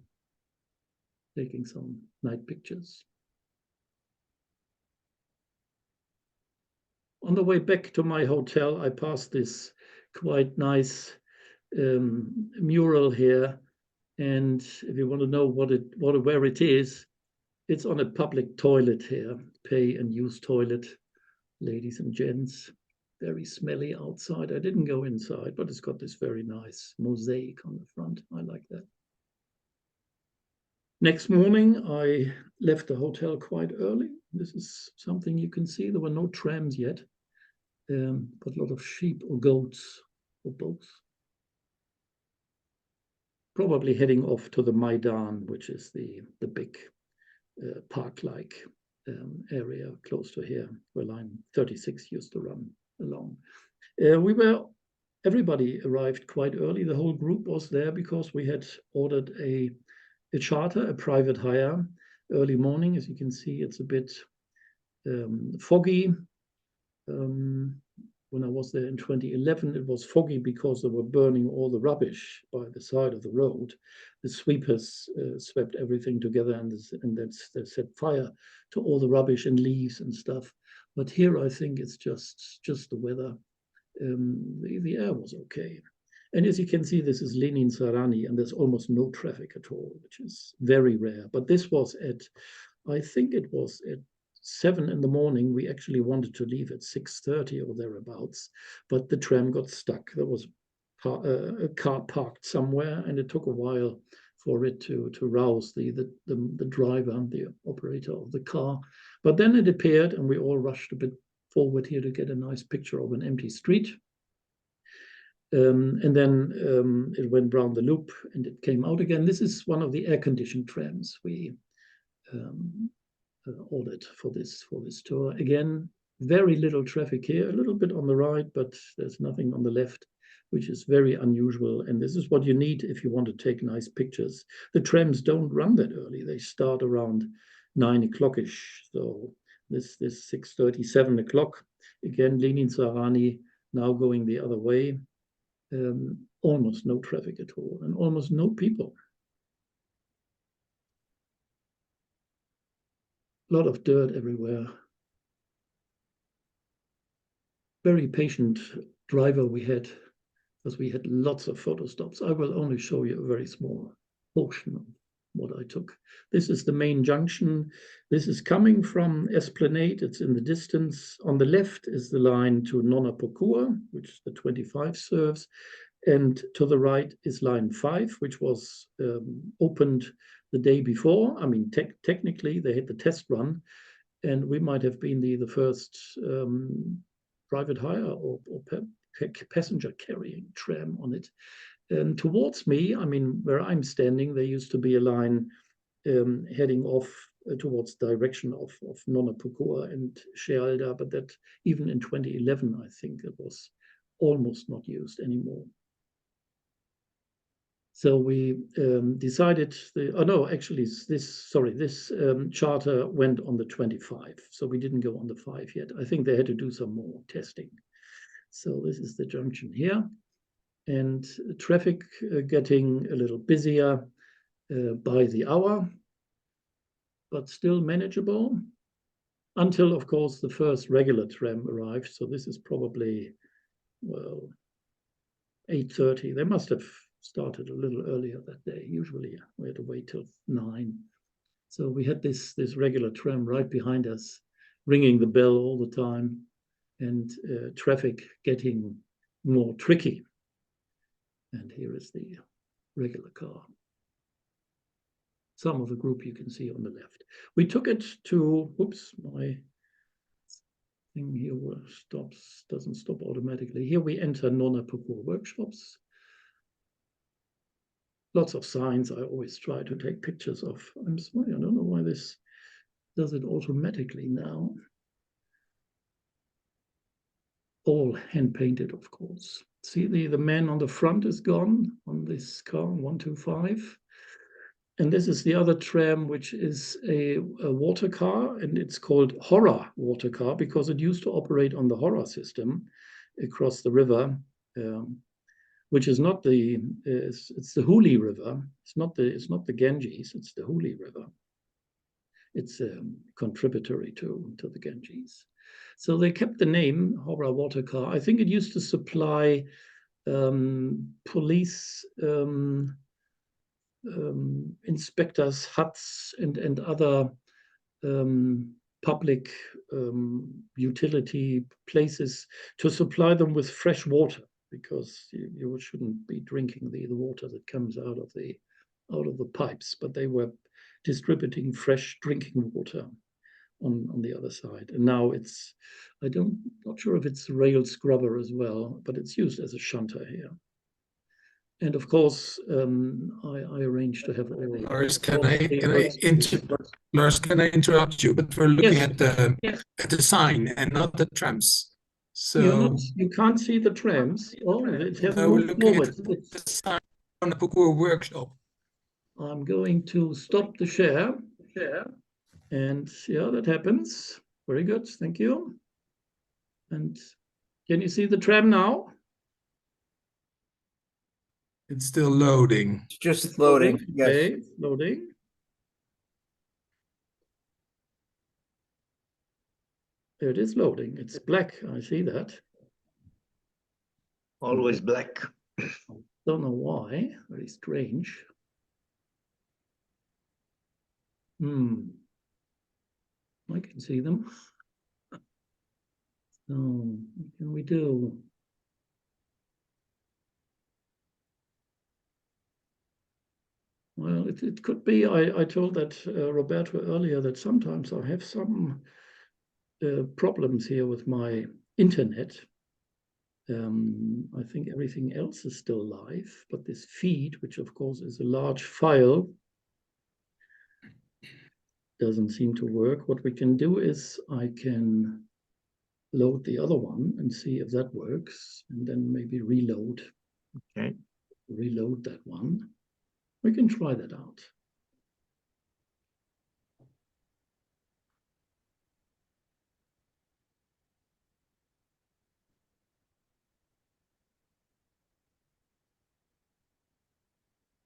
taking some night pictures. On the way back to my hotel, I passed this quite nice mural here. And if you want to know where it is, it's on a public toilet here, pay and use toilet, ladies and gents. Very smelly outside. I didn't go inside, but it's got this very nice mosaic on the front. I like that. Next morning, I left the hotel quite early. This is something you can see. There were no trams yet, but a lot of sheep or goats or both. Probably heading off to the Maidan, which is the big park-like area close to here, where line 36 used to run along. Everybody arrived quite early. The whole group was there because we had ordered a charter, a private hire, early morning. As you can see, it's a bit foggy. When I was there in 2011, it was foggy because they were burning all the rubbish by the side of the road. The sweepers swept everything together, and they set fire to all the rubbish and leaves and stuff. But here, I think it's just the weather. The air was okay. And as you can see, this is Lenin-Sarani, and there's almost no traffic at all, which is very rare. But this was I think it was at 7 in the morning. We actually wanted to leave at 6:30 or thereabouts, but the tram got stuck. There was a car parked somewhere, and it took a while for it to rouse the driver, the operator of the car. But then it appeared, and we all rushed a bit forward here to get a nice picture of an empty street. And then it went round the loop and it came out again. This is one of the air-conditioned trams we ordered for this tour. Again, very little traffic here, a little bit on the right, but there's nothing on the left, which is very unusual. And this is what you need if you want to take nice pictures. The trams don't run that early. They start around 9 o'clock-ish. So this 6:30, 7 o'clock. Again, Lenin-Sarani now going the other way. Almost no traffic at all and almost no people. A lot of dirt everywhere. Very patient driver we had, because we had lots of photo stops. I will only show you a very small portion of what I took. This is the main junction. This is coming from Esplanade. It's in the distance. On the left is the line to Nonapokua, which the 25 serves. And to the right is line 5, which was opened the day before. I mean, technically, they had the test run, and we might have been the first private hire or passenger carrying tram on it. And towards me, I mean, where I'm standing, there used to be a line heading off towards the direction of Nonapokua and Shealda, but that even in 2011, I think it was almost not used anymore. So we decided, this charter went on the 25. So we didn't go on the 5 yet. I think they had to do some more testing. So this is the junction here. And traffic getting a little busier by the hour, but still manageable until, of course, the first regular tram arrived. So this is probably, well, 8:30. They must have started a little earlier that day. Usually we had to wait till 9. So we had this regular tram right behind us, ringing the bell all the time, and traffic getting more tricky. And here is the regular car. Some of the group you can see on the left. We took it to, oops, my thing here doesn't stop automatically. Here we enter non-parcours workshops. Lots of signs I always try to take pictures of. I'm sorry, I don't know why this does it automatically now. All hand-painted, of course. See, the man on the front is gone on this car, 125. And this is the other tram, which is a water car, and it's called Horror Water Car because it used to operate on the Horror system across the river, which is not the it's the Hooghly River. It's not the Ganges. It's the Hooghly River. It's contributory to the Ganges. So they kept the name Horror Water Car. I think it used to supply police. Inspectors' huts and other public utility places to supply them with fresh water, because you shouldn't be drinking the water that comes out of the pipes, but they were distributing fresh drinking water on the other side. And now it's, not sure if it's rail scrubber as well, but it's used as a shunter here. And of course, I arranged to have all. Lars, can I interrupt you? But we're looking at the sign and not the trams. So you can't see the trams. Oh, it has we're moved looking forward. at the sign on the parkour workshop. I'm going to stop the share. And yeah, that happens. Very good. Thank you. And can you see the tram now? It's still loading. It's just loading. Yes. Okay, loading. There it is loading. It's black. I see that. Always black. Don't know why. Very strange. I can see them. So what can we do? Well, it could be, I told that Roberto earlier that sometimes I have some problems here with my internet. I think everything else is still live, but this feed, which of course is a large file, doesn't seem to work. What we can do is I can load the other one and see if that works, and then maybe reload. Okay. Reload that one. We can try that out.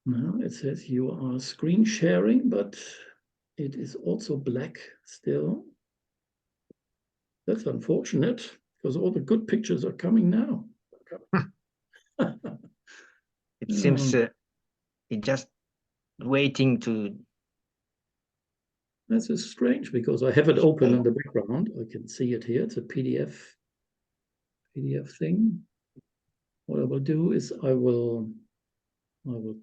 Now it says you are screen sharing, but it is also black still. That's unfortunate, because all the good pictures are coming now. It seems it just waiting to. This is strange because I have it open in the background. I can see it here. It's a PDF thing. What I will do is I will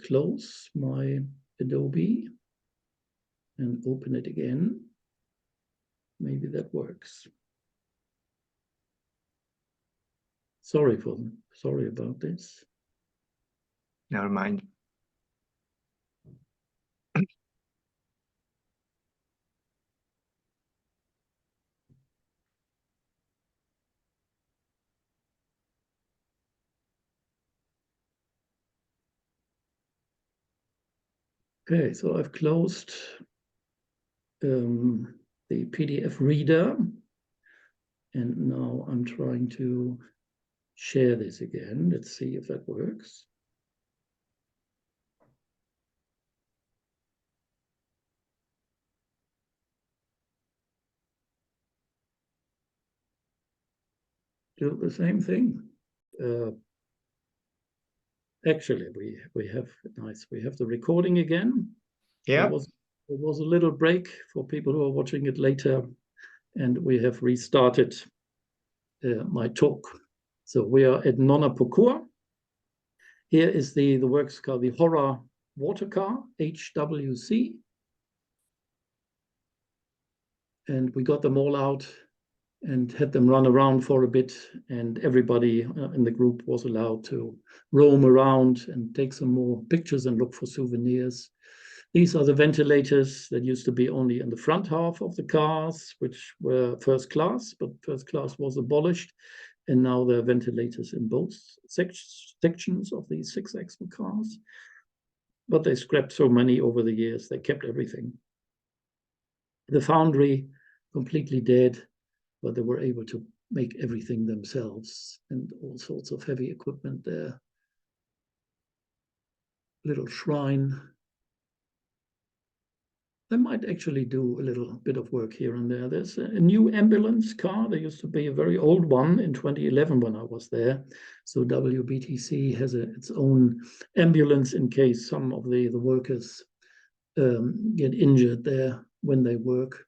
close my Adobe and open it again. Maybe that works. Sorry about this. Never mind. Okay, so I've closed the PDF reader, and now I'm trying to share this again. Let's see if that works. Do the same thing. Actually, we have the recording again. Yeah. There was a little break for people who are watching it later, and we have restarted my talk. So we are at Nonna Pukua. Here is the works car, the Horror Water Car, HWC. And we got them all out and had them run around for a bit, and everybody in the group was allowed to roam around and take some more pictures and look for souvenirs. These are the ventilators that used to be only in the front half of the cars, which were first class, but first class was abolished. And now there are ventilators in both sections of these 6-axle cars. But they scrapped so many over the years, they kept everything. The foundry, completely dead, but they were able to make everything themselves and all sorts of heavy equipment there. Little shrine. They might actually do a little bit of work here and there. There's a new ambulance car. There used to be a very old one in 2011 when I was there. So WBTC has its own ambulance in case some of the workers get injured there when they work.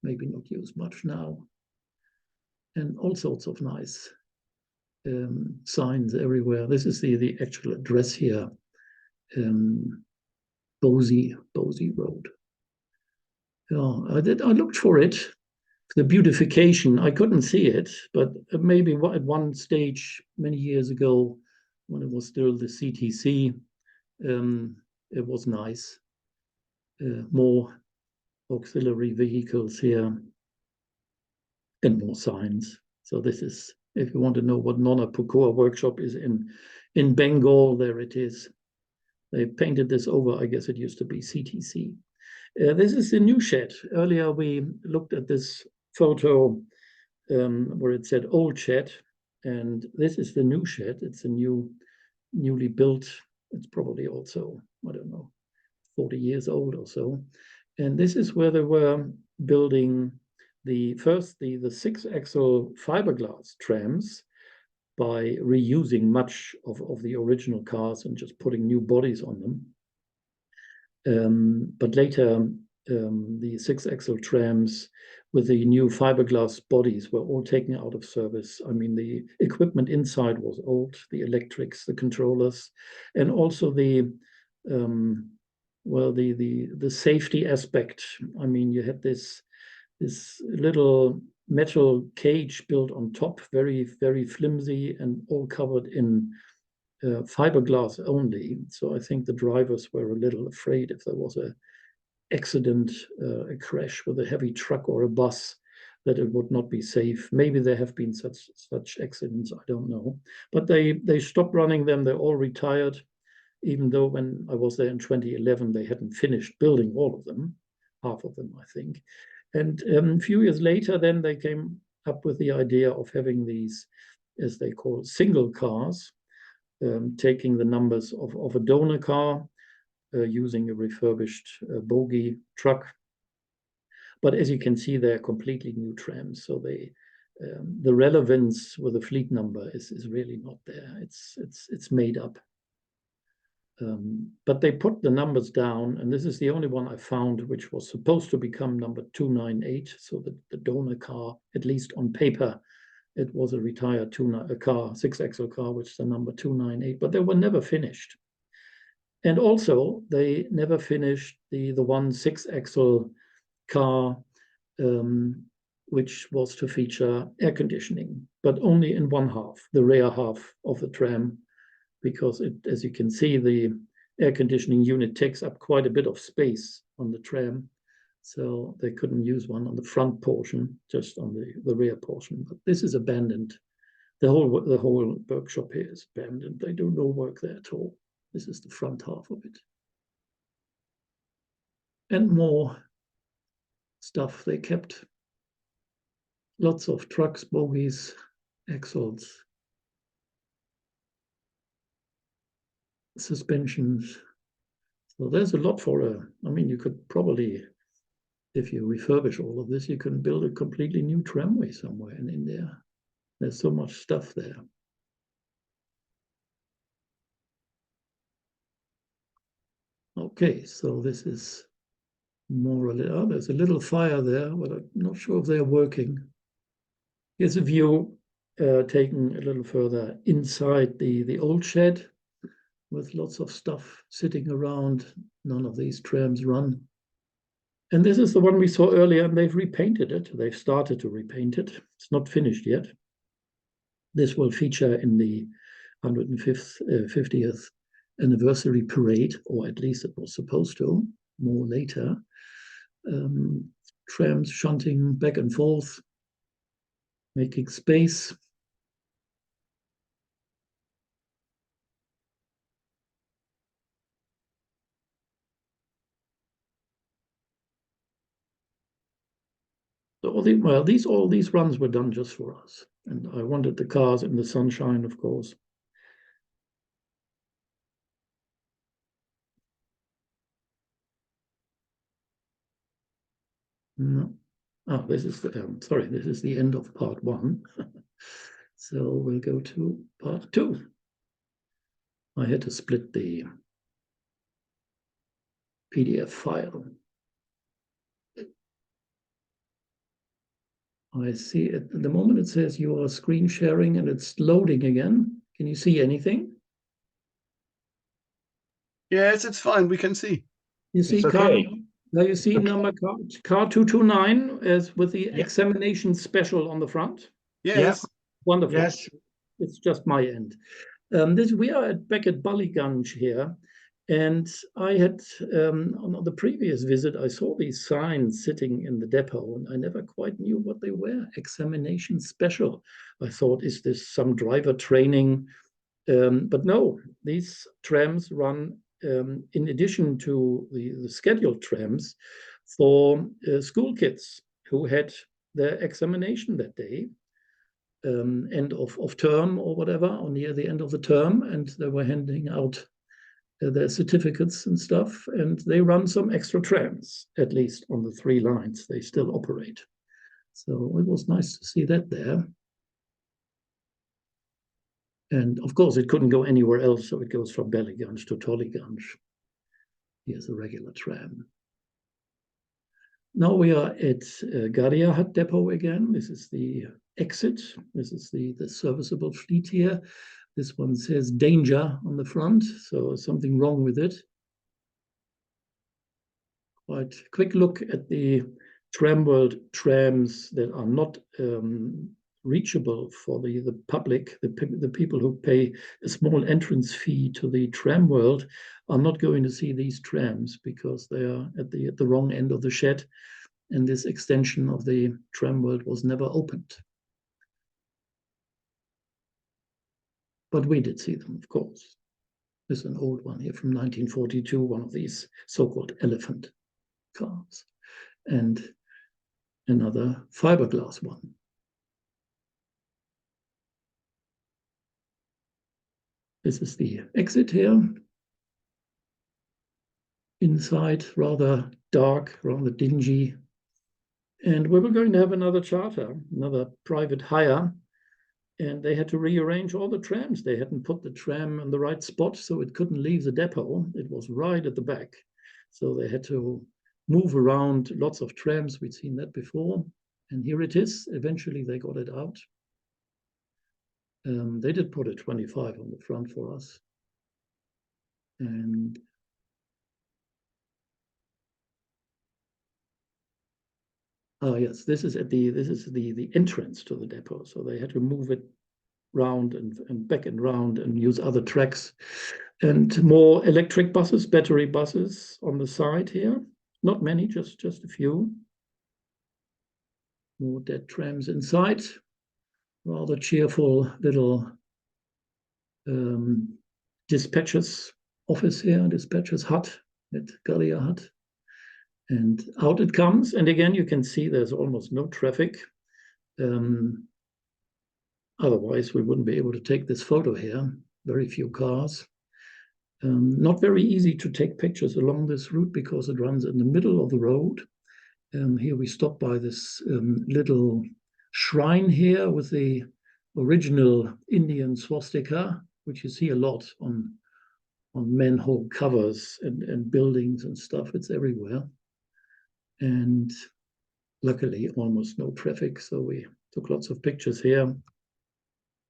Maybe not used much now. And all sorts of nice signs everywhere. This is the actual address here, Bosie Road. Yeah, I looked for it, the beautification. I couldn't see it, but maybe at one stage many years ago, when it was still the CTC, it was nice. More auxiliary vehicles here and more signs. So this is, if you want to know what Nonna Pukua workshop is in Bengal, there it is. They painted this over, I guess it used to be CTC. This is the new shed. Earlier we looked at this photo where it said old shed, and this is the new shed. It's a newly built, it's probably also, I don't know, 40 years old or so. And this is where they were building the 6-axle fiberglass trams by reusing much of the original cars and just putting new bodies on them. But later, the 6-axle trams with the new fiberglass bodies were all taken out of service. I mean, the equipment inside was old, the electrics, the controllers, and also the safety aspect. I mean, you had this little metal cage built on top, very, very flimsy and all covered in fiberglass only. So I think the drivers were a little afraid if there was an accident, a crash with a heavy truck or a bus, that it would not be safe. Maybe there have been such accidents, I don't know. But they stopped running them, they're all retired, even though when I was there in 2011, they hadn't finished building all of them, half of them, I think. And a few years later, then they came up with the idea of having these, as they call, single cars, taking the numbers of a donor car, using a refurbished bogie truck. But as you can see, they're completely new trams. So the relevance with the fleet number is really not there. It's made up. But they put the numbers down, and this is the only one I found which was supposed to become number 298. So the donor car, at least on paper, it was a retired 6-axle car, which is the number 298, but they were never finished. And also, they never finished the one 6-axle car, which was to feature air conditioning, but only in one half, the rear half of the tram, because as you can see, the air conditioning unit takes up quite a bit of space on the tram. So they couldn't use one on the front portion, just on the rear portion. But this is abandoned. The whole workshop here is abandoned. They do no work there at all. This is the front half of it. and more stuff. They kept lots of trucks, bogies, axles, suspensions. So there's a lot for I mean, you could probably, if you refurbish all of this, you can build a completely new tramway somewhere in India. There's so much stuff there. Okay, so this is more or less, oh, there's a little fire there, but I'm not sure if they're working. Here's a view taken a little further inside the old shed with lots of stuff sitting around. None of these trams run. And this is the one we saw earlier, and they've repainted it. They've started to repaint it. It's not finished yet. This will feature in the 150th anniversary parade, or at least it was supposed to, more later. Trams shunting back and forth, making space. So all these runs were done just for us. And I wanted the cars in the sunshine, of course. No. Oh, this is the, sorry, this is the end of part 1. So we'll go to part 2. I had to split the PDF file. I see at the moment it says you are screen sharing and it's loading again. Can you see anything? Yes, it's fine. We can see. You see, It's okay. Now you see number car 229 as with the Yeah. examination special on the front. Yes. Wonderful. Yes. It's just my end. We are back at Ballygunge here, and I had on the previous visit I saw these signs sitting in the depot, and I never quite knew what they were. Examination special. I thought, is this some driver training? But no, these trams run in addition to the scheduled trams for school kids who had their examination that day. End of term or whatever, or near the end of the term, and they were handing out their certificates and stuff, and they run some extra trams, at least on the 3 lines they still operate. So it was nice to see that there. And of course, it couldn't go anywhere else, so it goes from Ballygunge to Tollygunge. Here's a regular tram. Now we are at Gadiahat Depot again. This is the exit. This is the serviceable fleet here. This one says danger on the front, so something wrong with it. Quite quick look at the Tramworld trams that are not reachable for the public. The people who pay a small entrance fee to the Tramworld are not going to see these trams because they are at the wrong end of the shed, and this extension of the Tramworld was never opened. But we did see them, of course. This is an old one here from 1942, one of these so-called elephant cars, and another fiberglass one. This is the exit here. Inside, rather dark, rather dingy. And we were going to have another charter, another private hire, and they had to rearrange all the trams. They hadn't put the tram in the right spot, so it couldn't leave the depot. It was right at the back. So they had to move around lots of trams. We'd seen that before. And here it is. Eventually, they got it out. They did put a 25 on the front for us. And oh yes, this is the entrance to the depot. So they had to move it round and back and round and use other tracks. And more electric buses, battery buses on the side here. Not many, just a few. More dead trams inside. Rather cheerful little dispatcher's office here, dispatcher's hut at Gadiahat. And out it comes. And again, you can see there's almost no traffic. Otherwise, we wouldn't be able to take this photo here. Very few cars. Not very easy to take pictures along this route because it runs in the middle of the road. Here we stop by this little shrine here with the original Indian swastika, which you see a lot on manhole covers and buildings and stuff. It's everywhere. And luckily, almost no traffic. So we took lots of pictures here.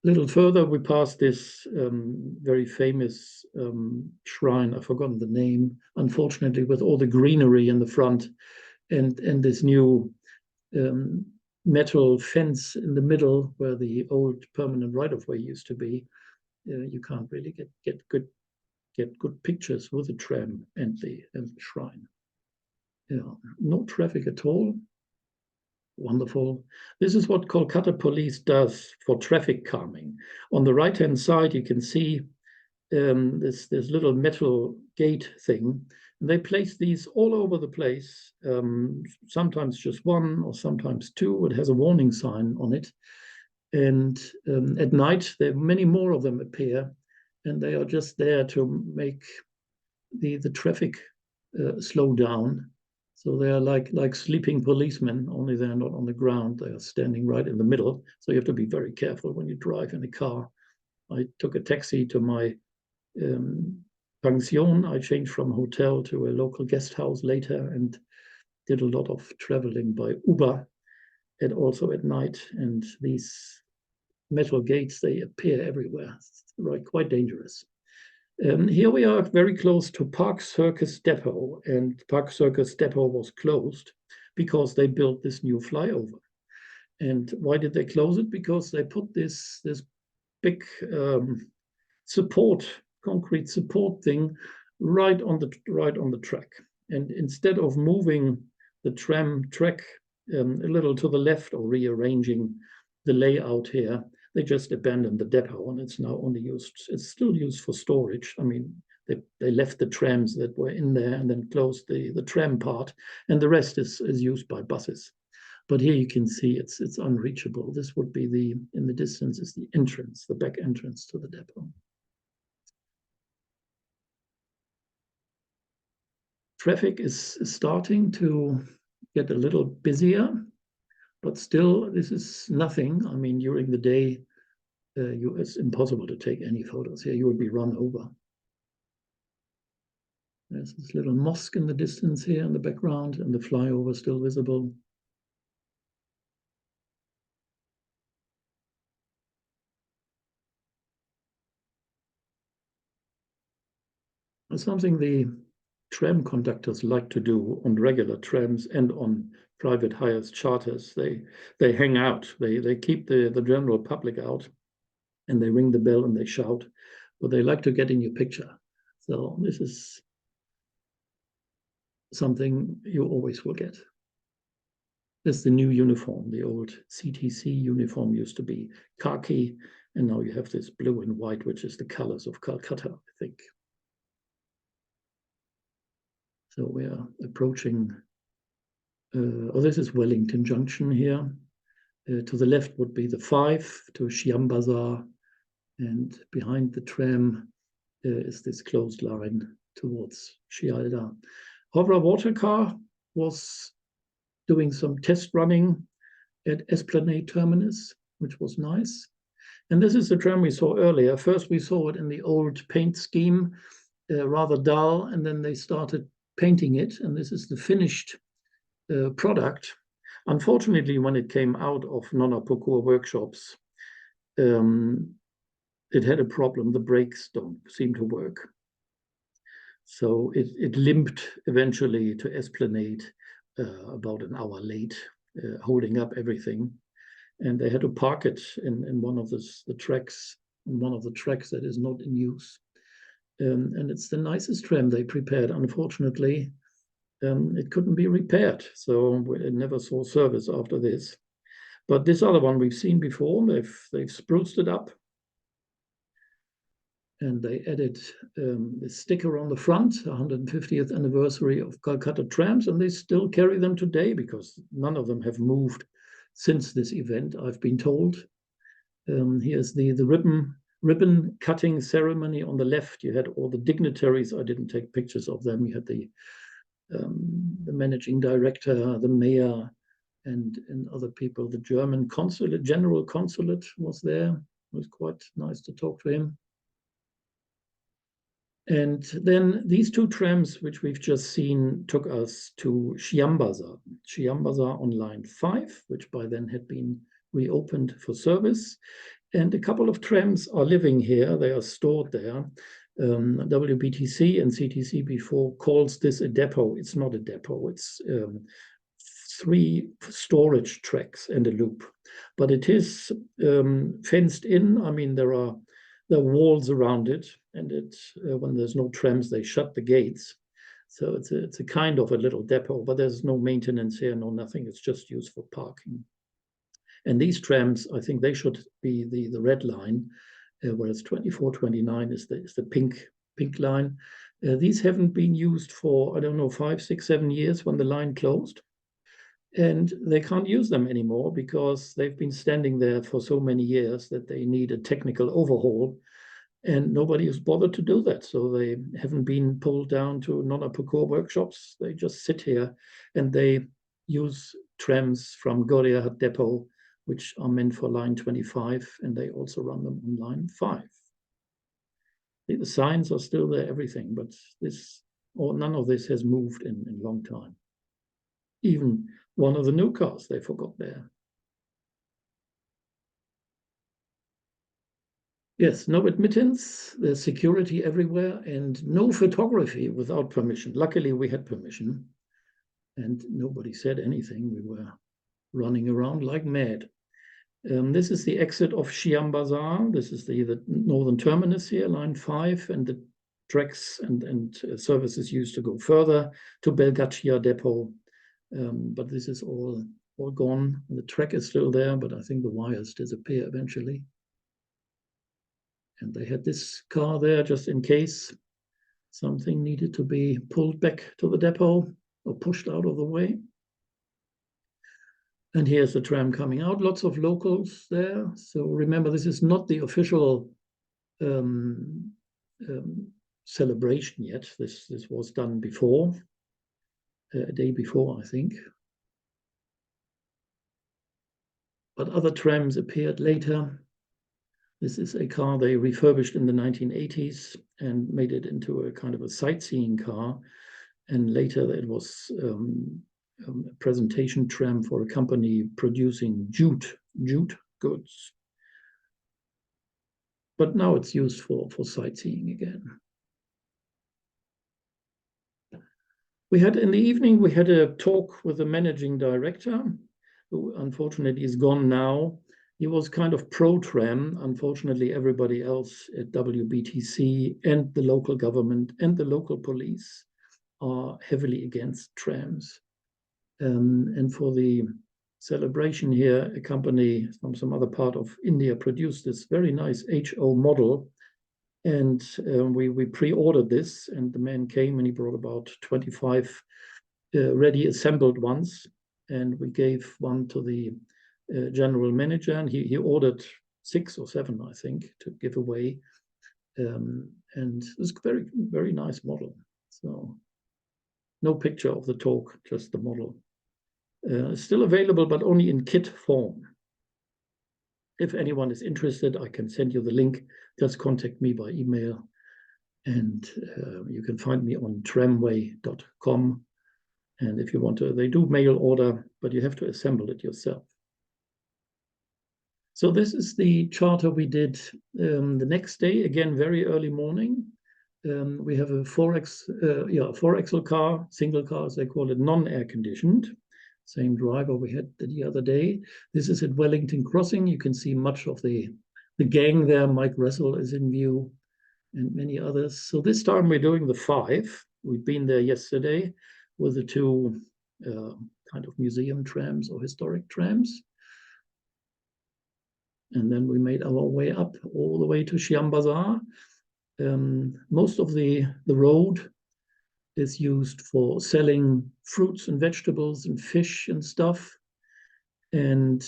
A little further, we passed this very famous shrine. I've forgotten the name, unfortunately, with all the greenery in the front and this new metal fence in the middle where the old permanent right-of-way used to be. You can't really get good pictures with the tram and the shrine. Yeah, no traffic at all. Wonderful. This is what Calcutta Police does for traffic calming. On the right-hand side, you can see this little metal gate thing. And they place these all over the place, sometimes just one or sometimes two. It has a warning sign on it. And at night, there many more of them appear, and they are just there to make the traffic slow down. So they are like sleeping policemen, only they're not on the ground. They are standing right in the middle. So you have to be very careful when you drive in a car. I took a taxi to my pension. I changed from hotel to a local guest house later and did a lot of traveling by Uber and also at night. And these metal gates, they appear everywhere. It's quite dangerous. Here we are very close to Park Circus Depot, and Park Circus Depot was closed because they built this new flyover. And why did they close it? Because they put this big concrete support thing right on the track. And instead of moving the tram track a little to the left or rearranging the layout here, they just abandoned the depot, and it's now only used. It's still used for storage. I mean, they left the trams that were in there and then closed the tram part, and the rest is used by buses. But here you can see it's unreachable. This would be in the distance is the entrance, the back entrance to the depot. Traffic is starting to get a little busier, but still this is nothing. I mean, during the day, it's impossible to take any photos here. You would be run over. There's this little mosque in the distance here in the background, and the flyover still visible. It's something the tram conductors like to do on regular trams and on private hires charters. They hang out. They keep the general public out, and they ring the bell and they shout, but they like to get in your picture. So this is something you always will get. This is the new uniform. The old CTC uniform used to be khaki, and now you have this blue and white, which is the colors of Calcutta, I think. So we are approaching, this is Wellington Junction here. To the left would be the 5 to Shyam Bazar, and behind the tram is this closed line towards Shialda. Hovra Water Car was doing some test running at Esplanade Terminus, which was nice. And this is the tram we saw earlier. First we saw it in the old paint scheme, rather dull, and then they started painting it, and this is the finished product. Unfortunately, when it came out of Nonna Pukur workshops, it had a problem. The brakes don't seem to work. So it limped eventually to Esplanade about an hour late, holding up everything. And they had to park it in one of the tracks, in one of the tracks that is not in use. And it's the nicest tram they prepared. Unfortunately, it couldn't be repaired. So it never saw service after this. But this other one we've seen before. They've spruced it up. and they added this sticker on the front, 150th anniversary of Calcutta trams, and they still carry them today because none of them have moved since this event, I've been told. Here's the ribbon cutting ceremony on the left. You had all the dignitaries. I didn't take pictures of them. You had the managing director, the mayor, and other people. The German consulate, general consulate was there. It was quite nice to talk to him. And then these two trams, which we've just seen, took us to Chiambaza on line 5, which by then had been reopened for service. And a couple of trams are living here. They are stored there. WBTC and CTC before calls this a depot. It's not a depot. It's 3 storage tracks and a loop. But it is fenced in. I mean, there are walls around it, and when there's no trams, they shut the gates. So it's a kind of a little depot, but there's no maintenance here, no nothing. It's just used for parking. And these trams, I think they should be the red line, whereas 24, 29 is the pink line. These haven't been used for, I don't know, 5, 6, 7 years when the line closed. And they can't use them anymore because they've been standing there for so many years that they need a technical overhaul. And nobody has bothered to do that. So they haven't been pulled down to non-Apocor workshops. They just sit here and they use trams from Goriahat Depot, which are meant for line 25, and they also run them on line 5. The signs are still there, everything, but none of this has moved in a long time. Even one of the new cars they forgot there. Yes, no admittance, there's security everywhere, and no photography without permission. Luckily, we had permission, and nobody said anything. We were running around like mad. This is the exit of Chiambaza. This is the northern terminus here, line 5, and the tracks and services used to go further to Belgaccia Depot. But this is all gone. The track is still there, but I think the wires disappear eventually. And they had this car there just in case something needed to be pulled back to the depot or pushed out of the way. And here's the tram coming out, lots of locals there. So remember, this is not the official celebration yet. This was done before, a day before, I think. But other trams appeared later. This is a car they refurbished in the 1980s and made it into a kind of a sightseeing car. And later it was a presentation tram for a company producing jute goods. But now it's used for sightseeing again. In the evening, we had a talk with the managing director, who unfortunately is gone now. He was kind of pro-tram. Unfortunately, everybody else at WBTC and the local government and the local police are heavily against trams. And for the celebration here, a company from some other part of India produced this very nice HO model. And we pre-ordered this, and the man came and he brought about 25 ready assembled ones. And we gave one to the general manager, and he ordered 6 or 7, I think, to give away. And it's a very, very nice model. So no picture of the talk, just the model. Still available, but only in kit form. If anyone is interested, I can send you the link. Just contact me by email. And you can find me on tramway.com. And if you want to, they do mail order, but you have to assemble it yourself. So this is the charter we did the next day, again, very early morning. We have a 4-axle car, single car, as they call it, non-air conditioned. Same driver we had the other day. This is at Wellington Crossing. You can see much of the gang there. Mike Russell is in view and many others. So this time we're doing the 5. We've been there yesterday with the 2 kind of museum trams or historic trams. And then we made our way up all the way to Chiambaza. Most of the road is used for selling fruits and vegetables and fish and stuff. And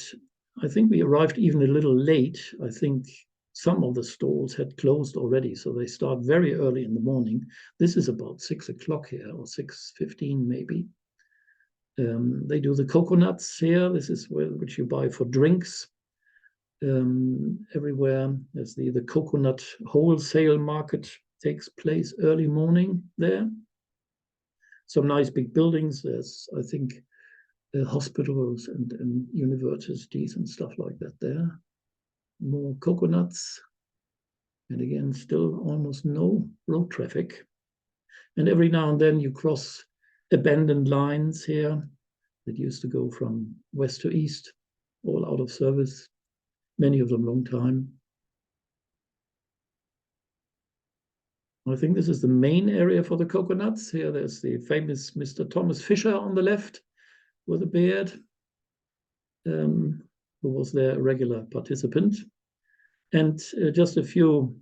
I think we arrived even a little late. I think some of the stalls had closed already, so they start very early in the morning. This is about 6 o'clock here, or 6:15 maybe. They do the coconuts here. This is which you buy for drinks. Everywhere there's the coconut wholesale market takes place early morning there. Some nice big buildings. There's, I think, hospitals and universities and stuff like that there. More coconuts. And again, still almost no road traffic. And every now and then you cross abandoned lines here that used to go from west to east, all out of service, many of them long time. I think this is the main area for the coconuts. Here there's the famous Mr. Thomas Fisher on the left with a beard, who was there a regular participant. And just a few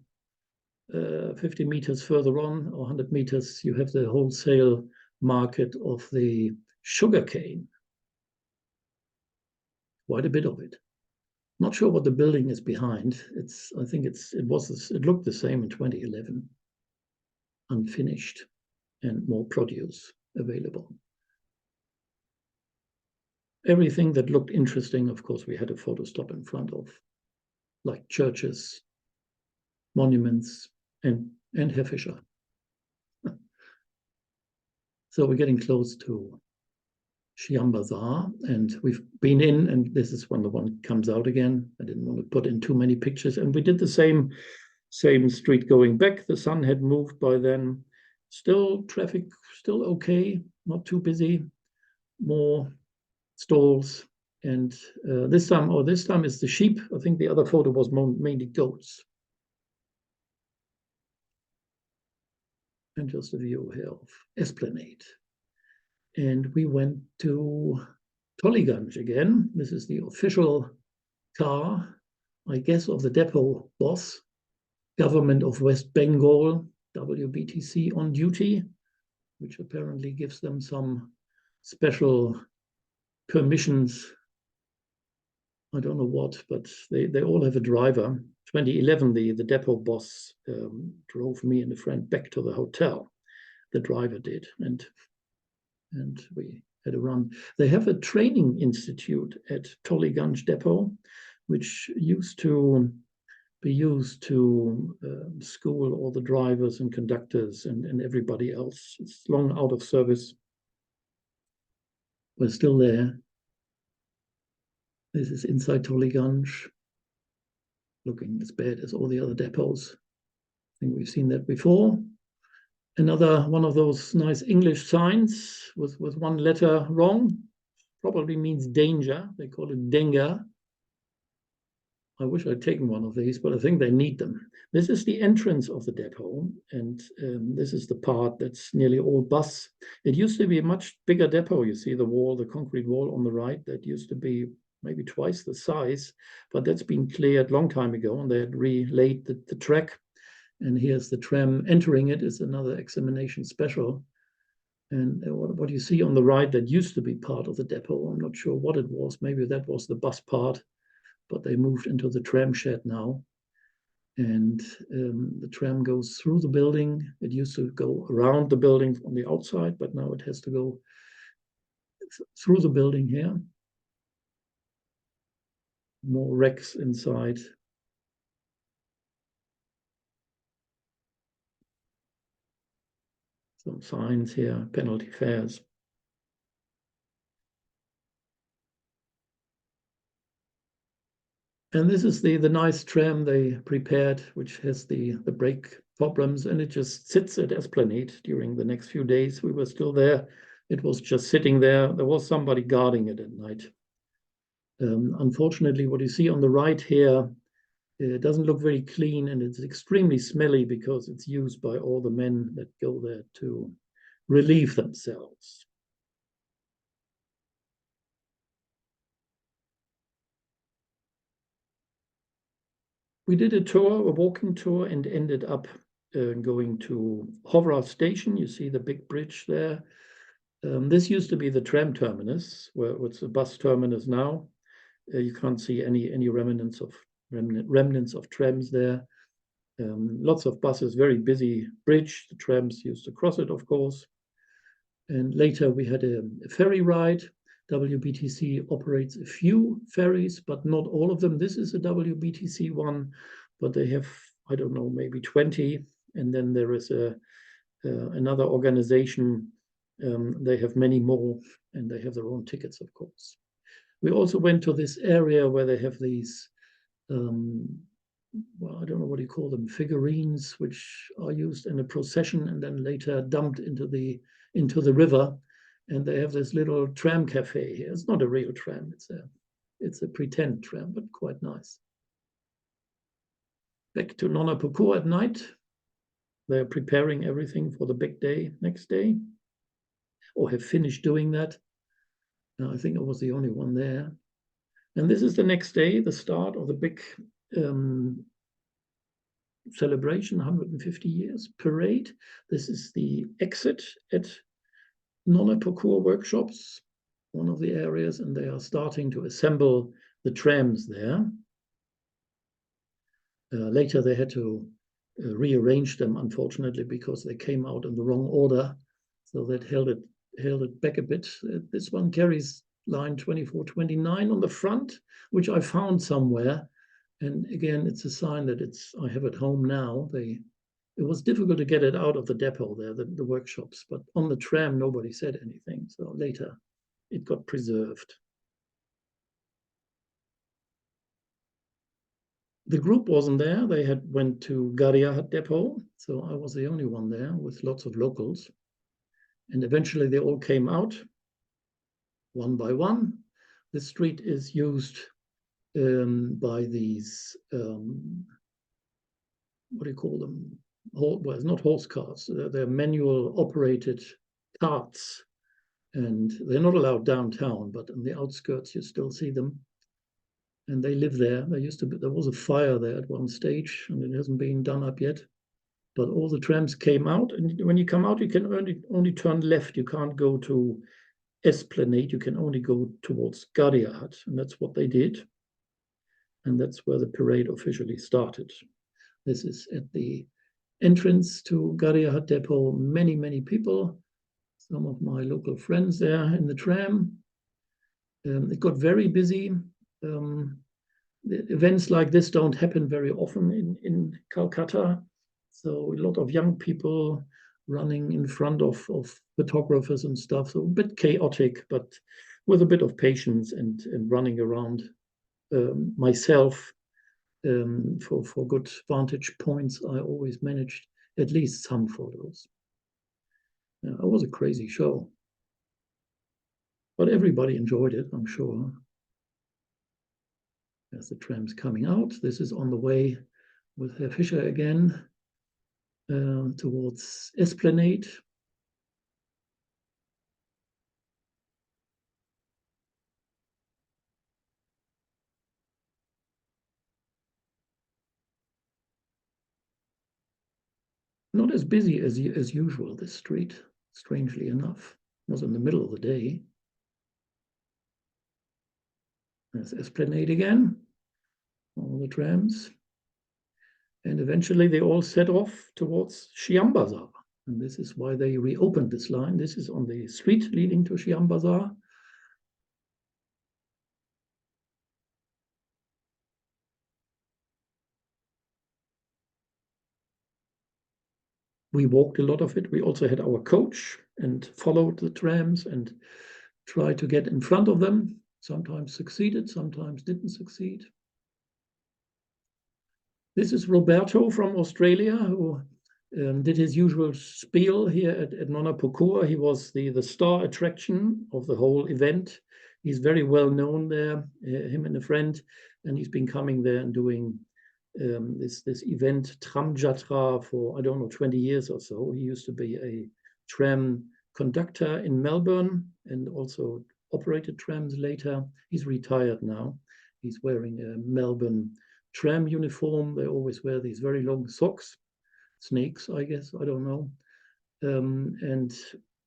50 meters further on, or 100 meters, you have the wholesale market of the sugarcane. Quite a bit of it. Not sure what the building is behind. I think it looked the same in 2011. Unfinished and more produce available. Everything that looked interesting, of course, we had a photo stop in front of, like churches, monuments, and Herr Fischer. So we're getting close to Siam Bazaar, and we've been in, and this is when the one comes out again. I didn't want to put in too many pictures, and we did the same street going back. The sun had moved by then. Still traffic, still okay, not too busy. More stalls, and this time is the sheep. I think the other photo was mainly goats. And just a view here of Esplanade. And we went to Tollygunge again. This is the official car, I guess, of the depot boss, Government of West Bengal, WBTC on duty, which apparently gives them some special permissions. I don't know what, but they all have a driver. 2011, the depot boss drove me and a friend back to the hotel. The driver did, and we had a run. They have a training institute at Tollygunge Depot, which used to be used to school all the drivers and conductors and everybody else. It's long out of service. We're still there. This is inside Tollygunge, looking as bad as all the other depots. I think we've seen that before. Another one of those nice English signs with one letter wrong. Probably means danger. They call it denga. I wish I'd taken one of these, but I think they need them. This is the entrance of the depot, and this is the part that's nearly all bus. It used to be a much bigger depot. You see the wall, the concrete wall on the right, that used to be maybe twice the size, but that's been cleared a long time ago, and they had relaid the track. And here's the tram entering it. It's another examination special. And what you see on the right, that used to be part of the depot. I'm not sure what it was. Maybe that was the bus part, but they moved into the tram shed now. And the tram goes through the building. It used to go around the building on the outside, but now it has to go through the building here. More wrecks inside. Some signs here, penalty fares. And this is the nice tram they prepared, which has the brake problems, and it just sits at Esplanade during the next few days. We were still there. It was just sitting there. There was somebody guarding it at night. Unfortunately, what you see on the right here, it doesn't look very clean, and it's extremely smelly because it's used by all the men that go there to relieve themselves. We did a tour, a walking tour, and ended up going to Hovra station. You see the big bridge there. This used to be the tram terminus, where it's a bus terminus now. You can't see any remnants of trams there. Lots of buses, very busy bridge. The trams used to cross it, of course. And later we had a ferry ride. WBTC operates a few ferries, but not all of them. This is a WBTC one, but they have, I don't know, maybe 20. And then there is another organization. They have many more, and they have their own tickets, of course. We also went to this area where they have these, well, I don't know what you call them, figurines, which are used in a procession and then later dumped into the river. And they have this little tram cafe here. It's not a real tram, it's a pretend tram, but quite nice. Back to Nona Pukur at night. They're preparing everything for the big day next day, or have finished doing that. I think I was the only one there. And this is the next day, the start of the big celebration, 150 years parade. This is the exit at Nona Pukur workshops, one of the areas, and they are starting to assemble the trams there. Later they had to rearrange them, unfortunately, because they came out in the wrong order. So that held it back a bit. This one carries line 2429 on the front, which I found somewhere. And again, it's a sign that I have it home now. It was difficult to get it out of the depot there, the workshops, but on the tram, nobody said anything. So later it got preserved. The group wasn't there. They went to Gariahat depot. So I was the only one there with lots of locals. And eventually they all came out one by one. The street is used by these, what do you call them? Well, it's not horse cars. They're manual operated carts. And they're not allowed downtown, but on the outskirts you still see them. And they live there. There was a fire there at one stage, and it hasn't been done up yet. But all the trams came out, and when you come out, you can only turn left. You can't go to Esplanade. You can only go towards Gariahat, and that's what they did. And that's where the parade officially started. This is at the entrance to Gariahat depot. Many, many people. Some of my local friends there in the tram. It got very busy. Events like this don't happen very often in Calcutta. So a lot of young people running in front of photographers and stuff. So a bit chaotic, but with a bit of patience and running around myself for good vantage points. I always managed at least some photos. It was a crazy show, but everybody enjoyed it, I'm sure. As the tram's coming out, this is on the way with Herr Fischer again towards Esplanade. Not as busy as usual, this street, strangely enough. It was in the middle of the day. There's Esplanade again, all the trams. And eventually they all set off towards Siam Bazaar. And this is why they reopened this line. This is on the street leading to Siam Bazaar. We walked a lot of it. We also had our coach and followed the trams and tried to get in front of them. Sometimes succeeded, sometimes didn't succeed. This is Roberto from Australia, who did his usual spiel here at Nona Pukur. He was the star attraction of the whole event. He's very well known there, him and a friend, and he's been coming there and doing this event, Tram Jatra, for, I don't know, 20 years or so. He used to be a tram conductor in Melbourne and also operated trams later. He's retired now. He's wearing a Melbourne tram uniform. They always wear these very long socks. snakes, I guess, I don't know. And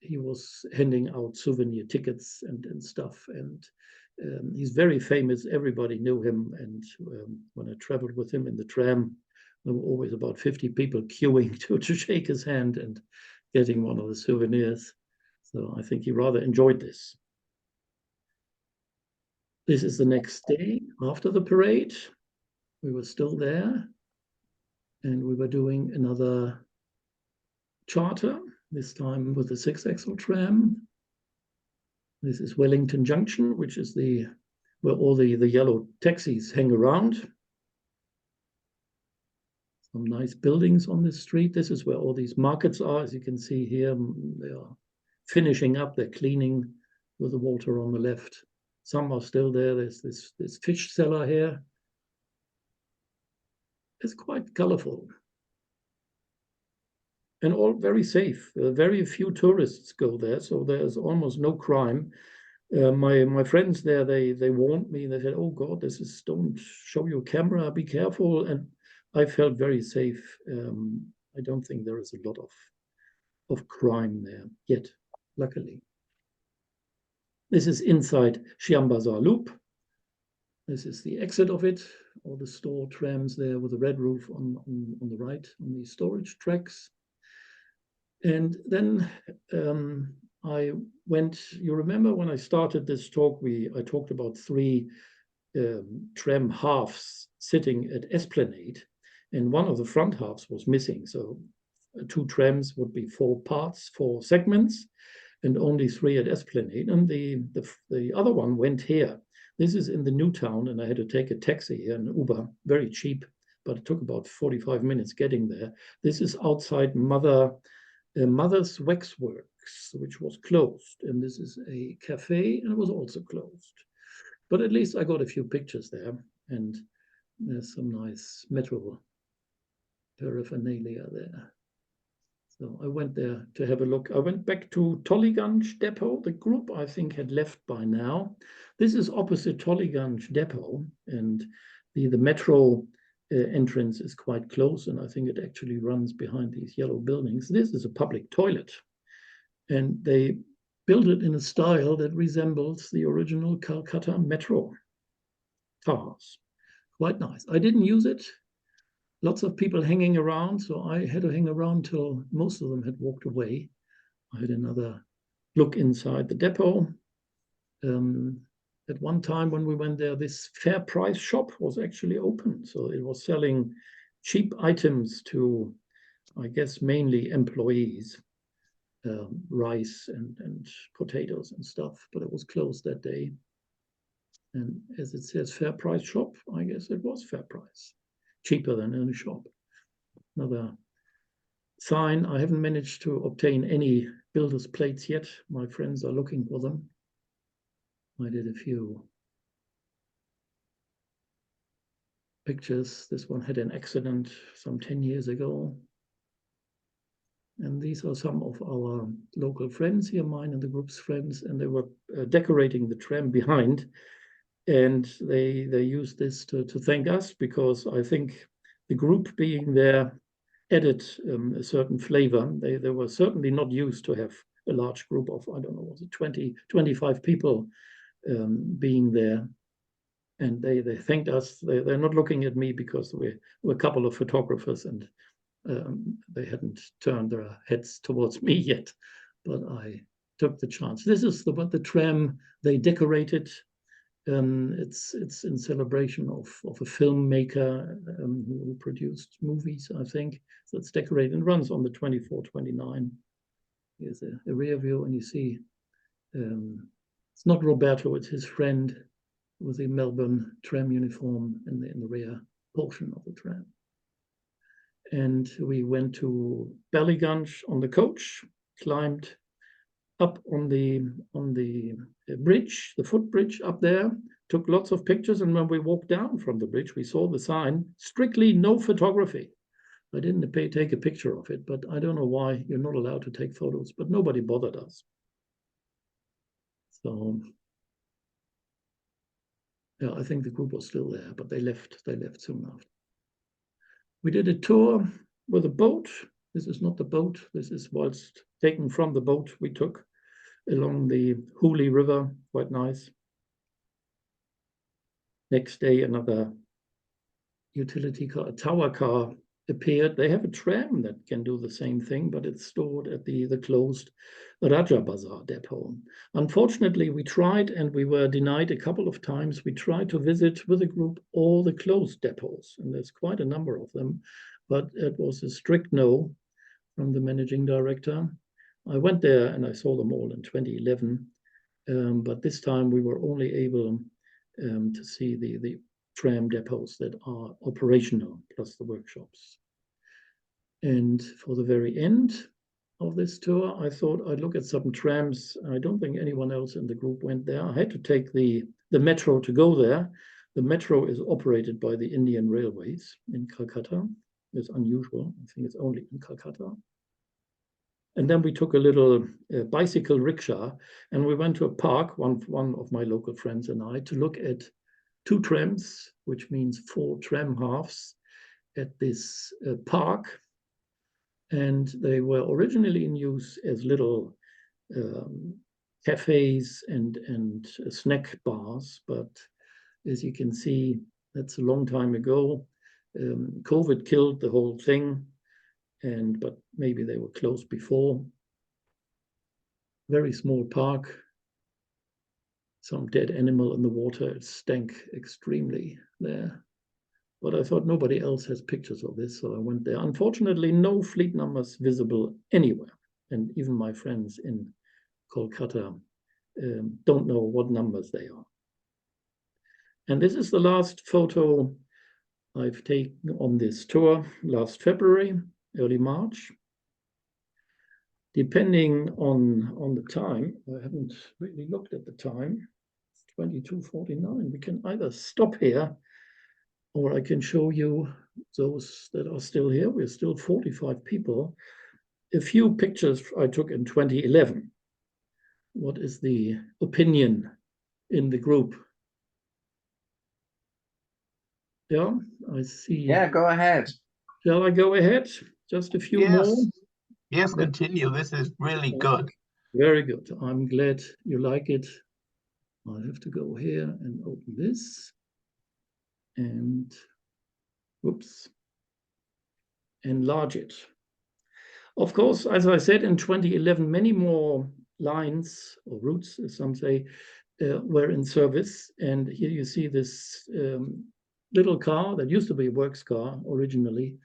he was handing out souvenir tickets and stuff. And he's very famous. Everybody knew him. And when I traveled with him in the tram, there were always about 50 people queuing to shake his hand and getting one of the souvenirs. So I think he rather enjoyed this. This is the next day after the parade. We were still there. And we were doing another charter, this time with the 6-axle tram. This is Wellington Junction, which is where all the yellow taxis hang around. Some nice buildings on this street. This is where all these markets are. As you can see here, they are finishing up. They're cleaning with the water on the left. Some are still there. There's this fish cellar here. It's quite colorful. And all very safe. Very few tourists go there, so there's almost no crime. My friends there, they warned me. They said, "Oh God, don't show your camera. Be careful." And I felt very safe. I don't think there is a lot of crime there yet, luckily. This is inside Shiambazar Loop. This is the exit of it. All the store trams there with the red roof on the right on the storage tracks. And then I went, you remember when I started this talk, I talked about 3 tram halves sitting at Esplanade, and one of the front halves was missing. So 2 trams would be 4 parts, 4 segments, and only 3 at Esplanade. And the other one went here. This is in the new town, and I had to take a taxi here, an Uber, very cheap, but it took about 45 minutes getting there. This is outside Mother's Waxworks, which was closed. And this is a cafe, and it was also closed. But at least I got a few pictures there, and there's some nice metro paraphernalia there. So I went there to have a look. I went back to Tollygunge Depot. The group, I think, had left by now. This is opposite Tollygunge Depot, and the metro entrance is quite close, and I think it actually runs behind these yellow buildings. This is a public toilet, and they built it in a style that resembles the original Calcutta metro cars. Quite nice. I didn't use it. Lots of people hanging around, so I had to hang around till most of them had walked away. I had another look inside the depot. At one time when we went there, this fair price shop was actually open. So it was selling cheap items to, I guess, mainly employees, rice and potatoes and stuff, but it was closed that day. And as it says fair price shop, I guess it was fair price, cheaper than in a shop. Another sign. I haven't managed to obtain any builder's plates yet. My friends are looking for them. I did a few pictures. This one had an accident some 10 years ago. And these are some of our local friends here, mine and the group's friends, and they were decorating the tram behind. And they used this to thank us, because I think the group being there added a certain flavor. They were certainly not used to have a large group of, I don't know, was it 20, 25 people being there. And they thanked us. They're not looking at me because we're a couple of photographers, and they hadn't turned their heads towards me yet, but I took the chance. This is the tram they decorated. It's in celebration of a filmmaker who produced movies, I think. So it's decorated and runs on the 24-29. Here's a rear view, and you see it's not Roberto, it's his friend with the Melbourne tram uniform in the rear portion of the tram. And we went to Ballygunge on the coach, climbed up on the bridge, the footbridge up there, took lots of pictures. And when we walked down from the bridge, we saw the sign, strictly no photography. I didn't take a picture of it, but I don't know why you're not allowed to take photos, but nobody bothered us. So yeah, I think the group was still there, but they left soon after. We did a tour with a boat. This is not the boat. This is what's taken from the boat we took along the Hooghly River. Quite nice. Next day, another utility car, a tower car appeared. They have a tram that can do the same thing, but it's stored at the closed Raja Bazar depot. Unfortunately, we tried and we were denied a couple of times. We tried to visit with a group all the closed depots, and there's quite a number of them, but it was a strict no from the managing director. I went there and I saw them all in 2011, but this time we were only able to see the tram depots that are operational, plus the workshops. And for the very end of this tour, I thought I'd look at some trams. I don't think anyone else in the group went there. I had to take the metro to go there. The metro is operated by the Indian Railways in Calcutta. It's unusual. I think it's only in Calcutta. And then we took a little bicycle rickshaw and we went to a park, one of my local friends and I, to look at 2 trams, which means 4 tram halves at this park. And they were originally in use as little cafes and snack bars. But as you can see, that's a long time ago. COVID killed the whole thing, but maybe they were closed before. Very small park. Some dead animal in the water. It stank extremely there. But I thought nobody else has pictures of this, so I went there. Unfortunately, no fleet numbers visible anywhere. And even my friends in Kolkata don't know what numbers they are. And this is the last photo I've taken on this tour last February, early March. Depending on the time, I haven't really looked at the time, it's 22:49. We can either stop here or I can show you those that are still here. We're still 45 people. A few pictures I took in 2011. What is the opinion in the group? Yeah, I see. Yeah, go ahead. Shall I go ahead? Just a few more? Yes, continue. This is really good. Very good. I'm glad you like it. I have to go here and open this. And whoops, enlarge it. Of course, as I said, in 2011, many more lines or routes, as some say, were in service. And here you see this little car that used to be a works car originally,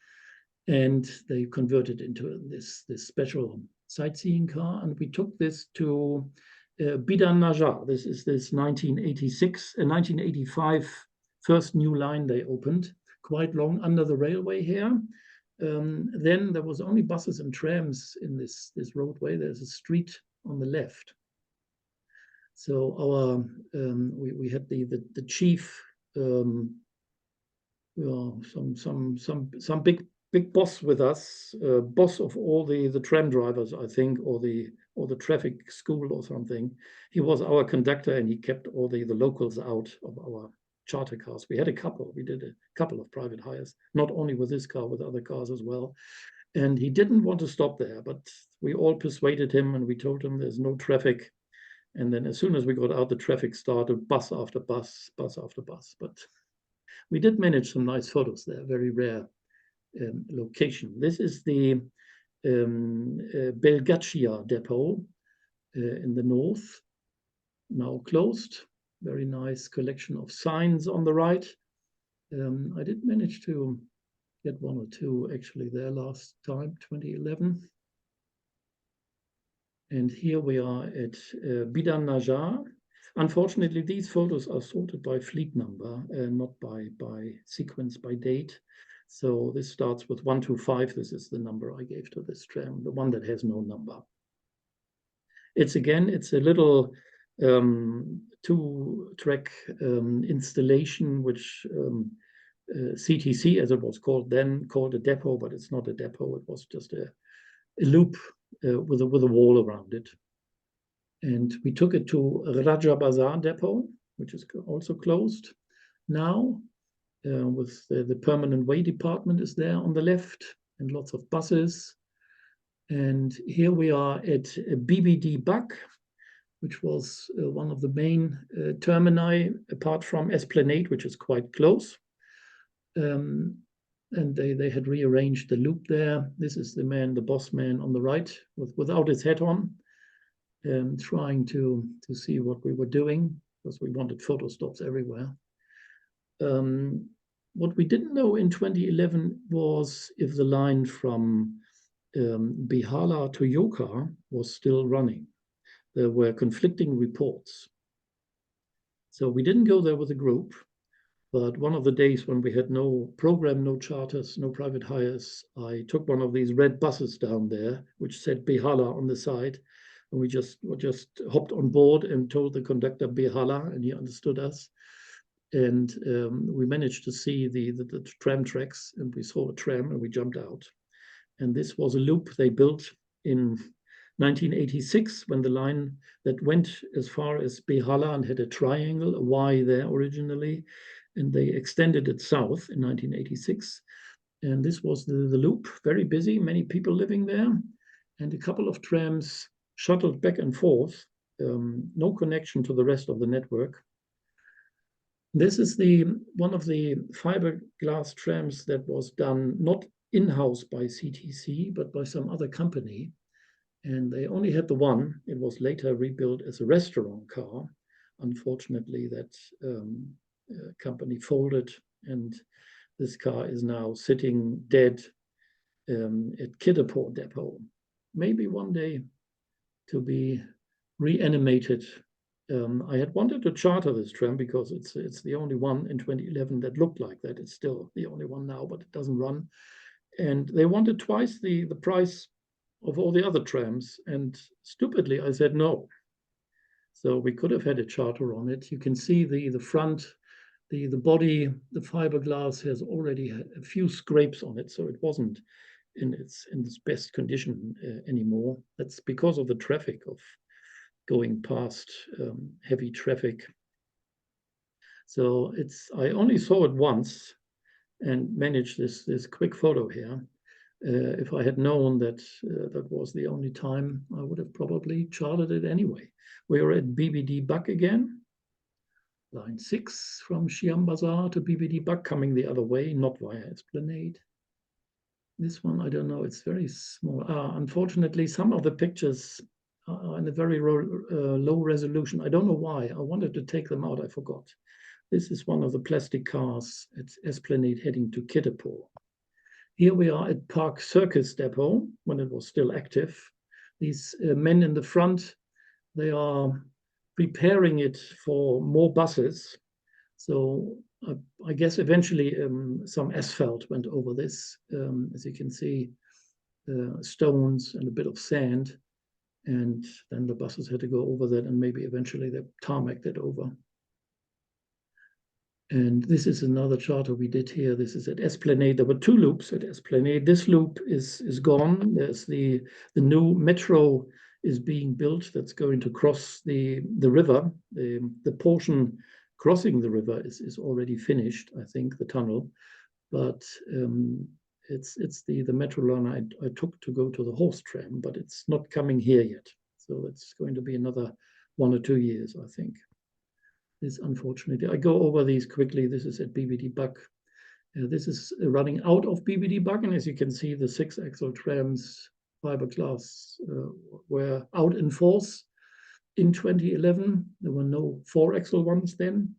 and they converted into this special sightseeing car. And we took this to Bidan Najar. This is this 1985 first new line they opened, quite long under the railway here. Then there was only buses and trams in this roadway. There's a street on the left. So our we had the chief, some big boss with us, boss of all the tram drivers, I think, or the traffic school or something. He was our conductor and he kept all the locals out of our charter cars. We had a couple. We did a couple of private hires, not only with this car, with other cars as well. And he didn't want to stop there, but we all persuaded him and we told him there's no traffic. And then as soon as we got out, the traffic started, bus after bus, bus after bus. But we did manage some nice photos there, very rare location. This is the Belgaccia depot in the north, now closed. Very nice collection of signs on the right. I did manage to get 1 or 2 actually there last time, 2011. And here we are at Bidan Najar. Unfortunately, these photos are sorted by fleet number, not by sequence, by date. So this starts with 125. This is the number I gave to this tram, the one that has no number. It's a little 2-track installation, which CTC, as it was called then, called a depot, but it's not a depot. It was just a loop with a wall around it. And we took it to Raja Bazar depot, which is also closed now, with the permanent way department is there on the left. and lots of buses. And here we are at BBD Buck, which was one of the main termini, apart from Esplanade, which is quite close. And they had rearranged the loop there. This is the man, the boss man on the right, without his hat on, trying to see what we were doing, because we wanted photo stops everywhere. What we didn't know in 2011 was if the line from Behala to Yoka was still running. There were conflicting reports. So we didn't go there with a group, but one of the days when we had no program, no charters, no private hires, I took one of these red buses down there, which said Behala on the side. And we just hopped on board and told the conductor Behala, and he understood us. And we managed to see the tram tracks, and we saw a tram, and we jumped out. And this was a loop they built in 1986, when the line that went as far as Behala and had a triangle, a Y there originally, and they extended it south in 1986. And this was the loop, very busy, many people living there, and a couple of trams shuttled back and forth, no connection to the rest of the network. This is one of the fiberglass trams that was done not in-house by CTC, but by some other company. And they only had the one. It was later rebuilt as a restaurant car. Unfortunately, that company folded, and this car is now sitting dead at Kidderpore Depot. Maybe one day to be reanimated. I had wanted to charter this tram because it's the only one in 2011 that looked like that. It's still the only one now, but it doesn't run. And they wanted twice the price of all the other trams. And stupidly, I said no. So we could have had a charter on it. You can see the front, the body, the fiberglass has already had a few scrapes on it. So it wasn't in its best condition anymore. That's because of the traffic of going past heavy traffic. So I only saw it once and managed this quick photo here. If I had known that that was the only time, I would have probably chartered it anyway. We are at BBD Buck again. Line 6 from Shiambazar to BBD Buck, coming the other way, not via Esplanade. This one, I don't know, it's very small. Unfortunately, some of the pictures are in a very low resolution. I don't know why. I wanted to take them out, I forgot. This is one of the plastic cars at Esplanade heading to Kidderpore. Here we are at Park Circus Depot, when it was still active. These men in the front, they are preparing it for more buses. So I guess eventually some asphalt went over this, as you can see, stones and a bit of sand. And then the buses had to go over that, and maybe eventually they tarmacked it over. And this is another charter we did here. This is at Esplanade. There were two loops at Esplanade. This loop is gone. There's the new metro is being built that's going to cross the river. The portion crossing the river is already finished, I think, the tunnel. But it's the metro line I took to go to the horse tram, but it's not coming here yet. So it's going to be another 1 or 2 years, I think. This, unfortunately, I go over these quickly. This is at BBD Buck. This is running out of BBD Buck, and as you can see, the 6-axle trams, fiberglass, were out in force in 2011. There were no 4-axle ones then.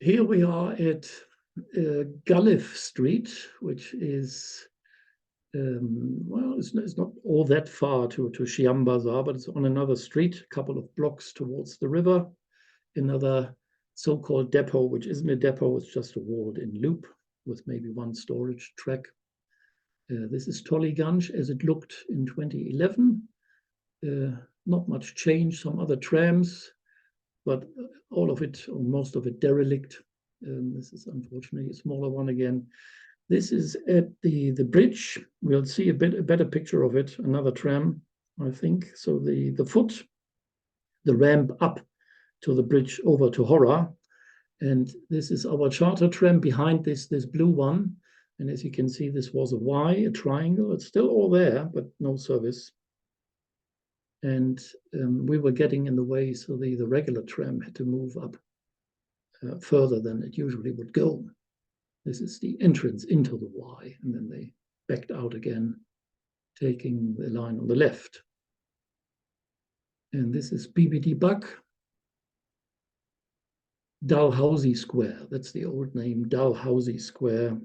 Here we are at Gullif Street, which is, well, it's not all that far to Shiambazar, but it's on another street, a couple of blocks towards the river. Another so-called depot, which isn't a depot, it's just a walled-in loop with maybe one storage track. This is Tollygunge as it looked in 2011. Not much change, some other trams, but all of it, or most of it, derelict. This is unfortunately a smaller one again. This is at the bridge. We'll see a better picture of it. Another tram, I think. So the ramp up to the bridge over to Hora. And this is our charter tram behind this blue one. And as you can see, this was a Y, a triangle. It's still all there, but no service. And we were getting in the way, so the regular tram had to move up further than it usually would go. This is the entrance into the Y, and then they backed out again, taking the line on the left. And this is BBD Buck, Dalhousie Square. That's the old name. Dalhousie Square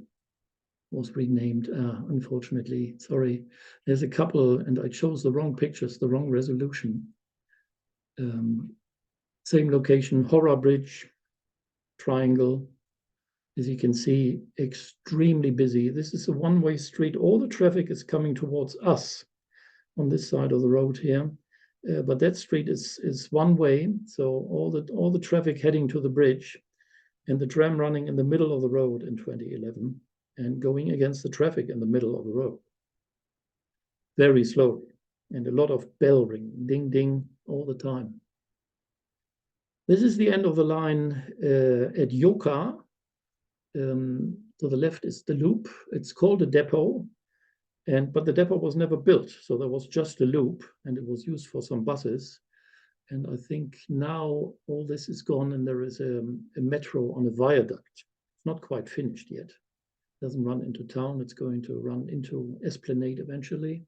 was renamed, unfortunately. Sorry, there's a couple, and I chose the wrong pictures, the wrong resolution. Same location, Horror Bridge, triangle. As you can see, extremely busy. This is a one-way street. All the traffic is coming towards us on this side of the road here. But that street is one way, so all the traffic heading to the bridge, and the tram running in the middle of the road in 2011 and going against the traffic in the middle of the road. Very slowly, and a lot of bell ringing, ding, ding, all the time. This is the end of the line at Joka. To the left is the loop. It's called a depot. But the depot was never built, so there was just a loop, and it was used for some buses. And I think now all this is gone, and there is a metro on a viaduct. It's not quite finished yet. It doesn't run into town. It's going to run into Esplanade eventually.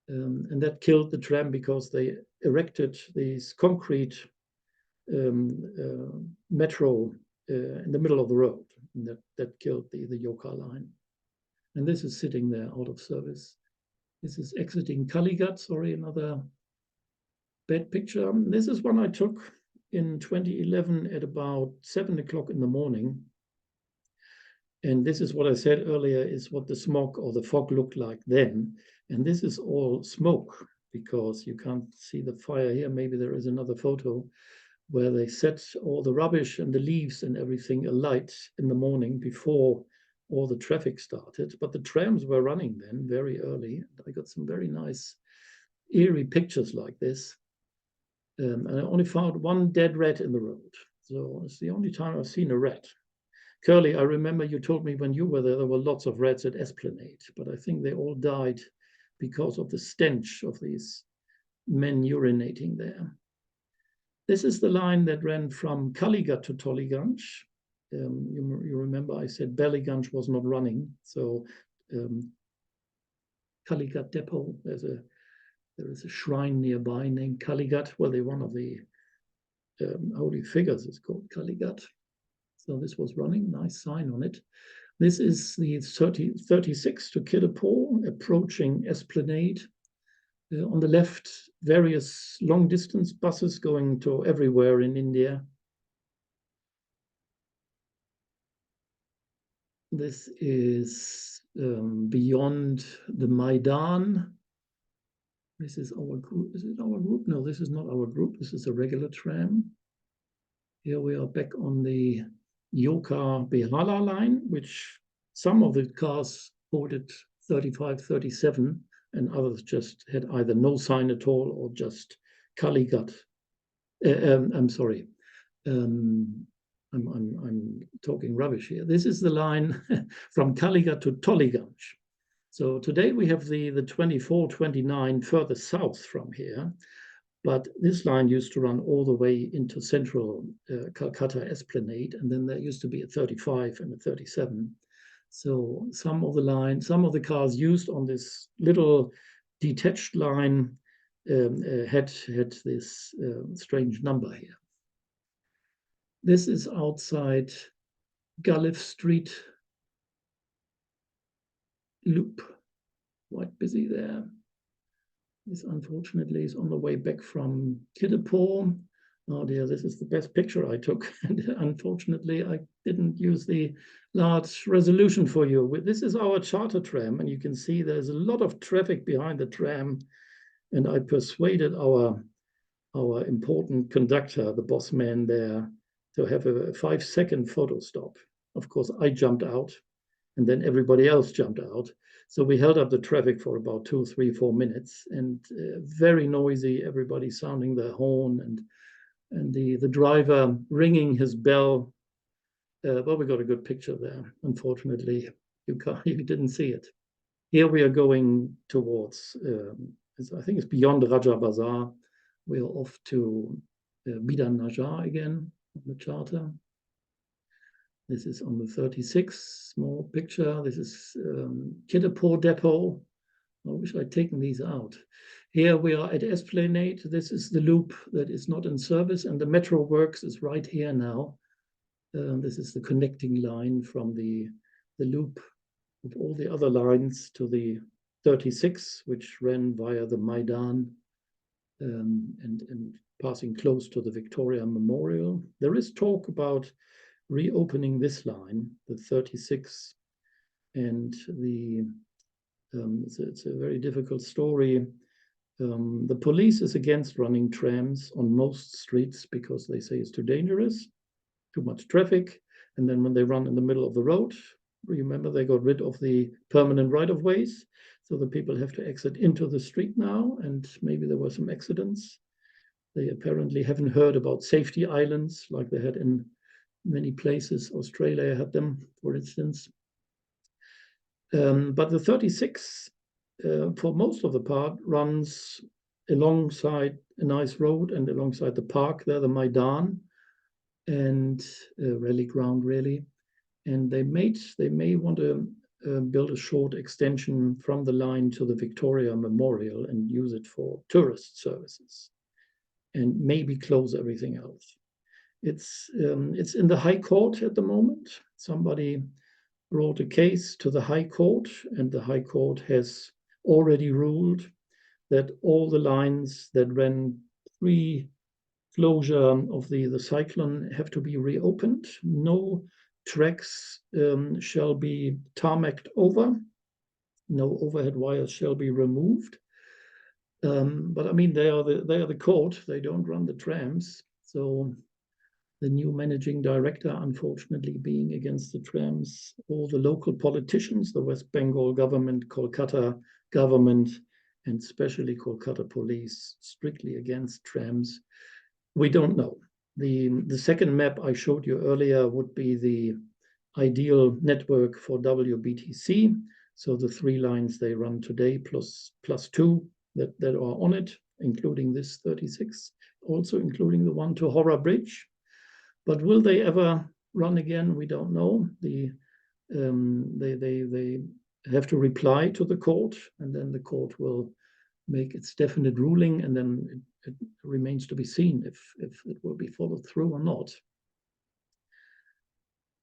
And that killed the tram because they erected these concrete metro in the middle of the road. And that killed the Joka line. And this is sitting there out of service. This is exiting Kaligat. Sorry, another bad picture. This is one I took in 2011 at about 7 o'clock in the morning. And this is what I said earlier is what the smog or the fog looked like then. And this is all smoke because you can't see the fire here. Maybe there is another photo where they set all the rubbish and the leaves and everything alight in the morning before all the traffic started, but the trams were running then very early. I got some very nice, eerie pictures like this. And I only found one dead rat in the road. So it's the only time I've seen a rat. Curly, I remember you told me when you were there were lots of rats at Esplanade, but I think they all died because of the stench of these men urinating there. This is the line that ran from Kaligat to Toliganj. You remember I said Ballygunge was not running, so Kaligat Depot, there is a shrine nearby named Kaligat. Well, they're one of the holy figures, it's called Kaligat. So this was running, nice sign on it. This is the 36 to Kidapur, approaching Esplanade. On the left, various long distance buses going to everywhere in India. This is beyond the Maidan. This is our group. Is it our group? No, this is not our group. This is a regular tram. Here we are back on the Joka-Behala line, which some of the cars quoted 35, 37, and others just had either no sign at all or just Kaligat. I'm sorry. I'm talking rubbish here. This is the line from Kaligat to Toliganj. So today we have the 24, 29 further south from here, but this line used to run all the way into central Calcutta Esplanade, and then there used to be a 35 and a 37. So some of the cars used on this little detached line had this strange number here. This is outside Gulliff Street Loop. Quite busy there. This unfortunately is on the way back from Kidapur. Oh dear, this is the best picture I took. And unfortunately, I didn't use the large resolution for you. This is our charter tram, and you can see there's a lot of traffic behind the tram. And I persuaded our important conductor, the boss man there, to have a 5-second photo stop. Of course, I jumped out, and then everybody else jumped out. So we held up the traffic for about 2, 3, 4 minutes, and very noisy, everybody sounding their horn, and the driver ringing his bell. But we got a good picture there. Unfortunately, You didn't see it. Here we are going towards, I think it's beyond Raja Bazar. We are off to Bidan Najar again on the charter. This is on the 36, small picture. This is Kiddapur Depot. I wish I'd taken these out. Here we are at Esplanade. This is the loop that is not in service, and the metro works is right here now. This is the connecting line from the loop of all the other lines to the 36, which ran via the Maidan and passing close to the Victoria Memorial. There is talk about reopening this line, the 36, and it's a very difficult story. The police is against running trams on most streets because they say it's too dangerous, too much traffic, and then when they run in the middle of the road, remember they got rid of the permanent right-of-ways, so the people have to exit into the street now, and maybe there were some accidents. They apparently haven't heard about safety islands like they had in many places. Australia had them, for instance. But the 36, for most of the part, runs alongside a nice road and alongside the park there, the Maidan, and rally ground, really. And they may want to build a short extension from the line to the Victoria Memorial and use it for tourist services, and maybe close everything else. It's in the High Court at the moment. Somebody brought a case to the High Court, and the High Court has already ruled that all the lines that ran pre-closure of the cyclone have to be reopened. No tracks shall be tarmacked over. No overhead wires shall be removed. But I mean, they are the court. They don't run the trams. So the new managing director, unfortunately, being against the trams, all the local politicians, the West Bengal government, Kolkata government, and especially Kolkata police, strictly against trams. We don't know. The second map I showed you earlier would be the ideal network for WBTC. So the 3 lines they run today plus 2 that are on it, including this 36, also including the one to Hora Bridge. But will they ever run again? We don't know. They have to reply to the court, and then the court will make its definite ruling, and then it remains to be seen if it will be followed through or not.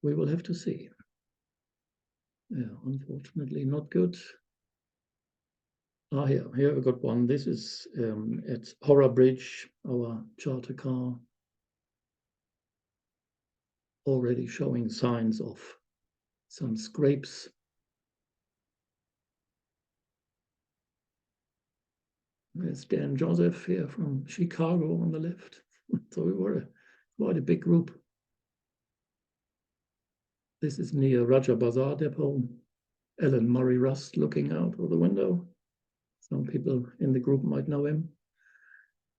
We will have to see. Yeah, unfortunately not good. Here we got one. This is at Hora Bridge, our charter car, already showing signs of some scrapes. There's Dan Joseph here from Chicago on the left. So we were quite a big group. This is near Raja Bazar Depot. Alan Murray Rust looking out of the window. Some people in the group might know him.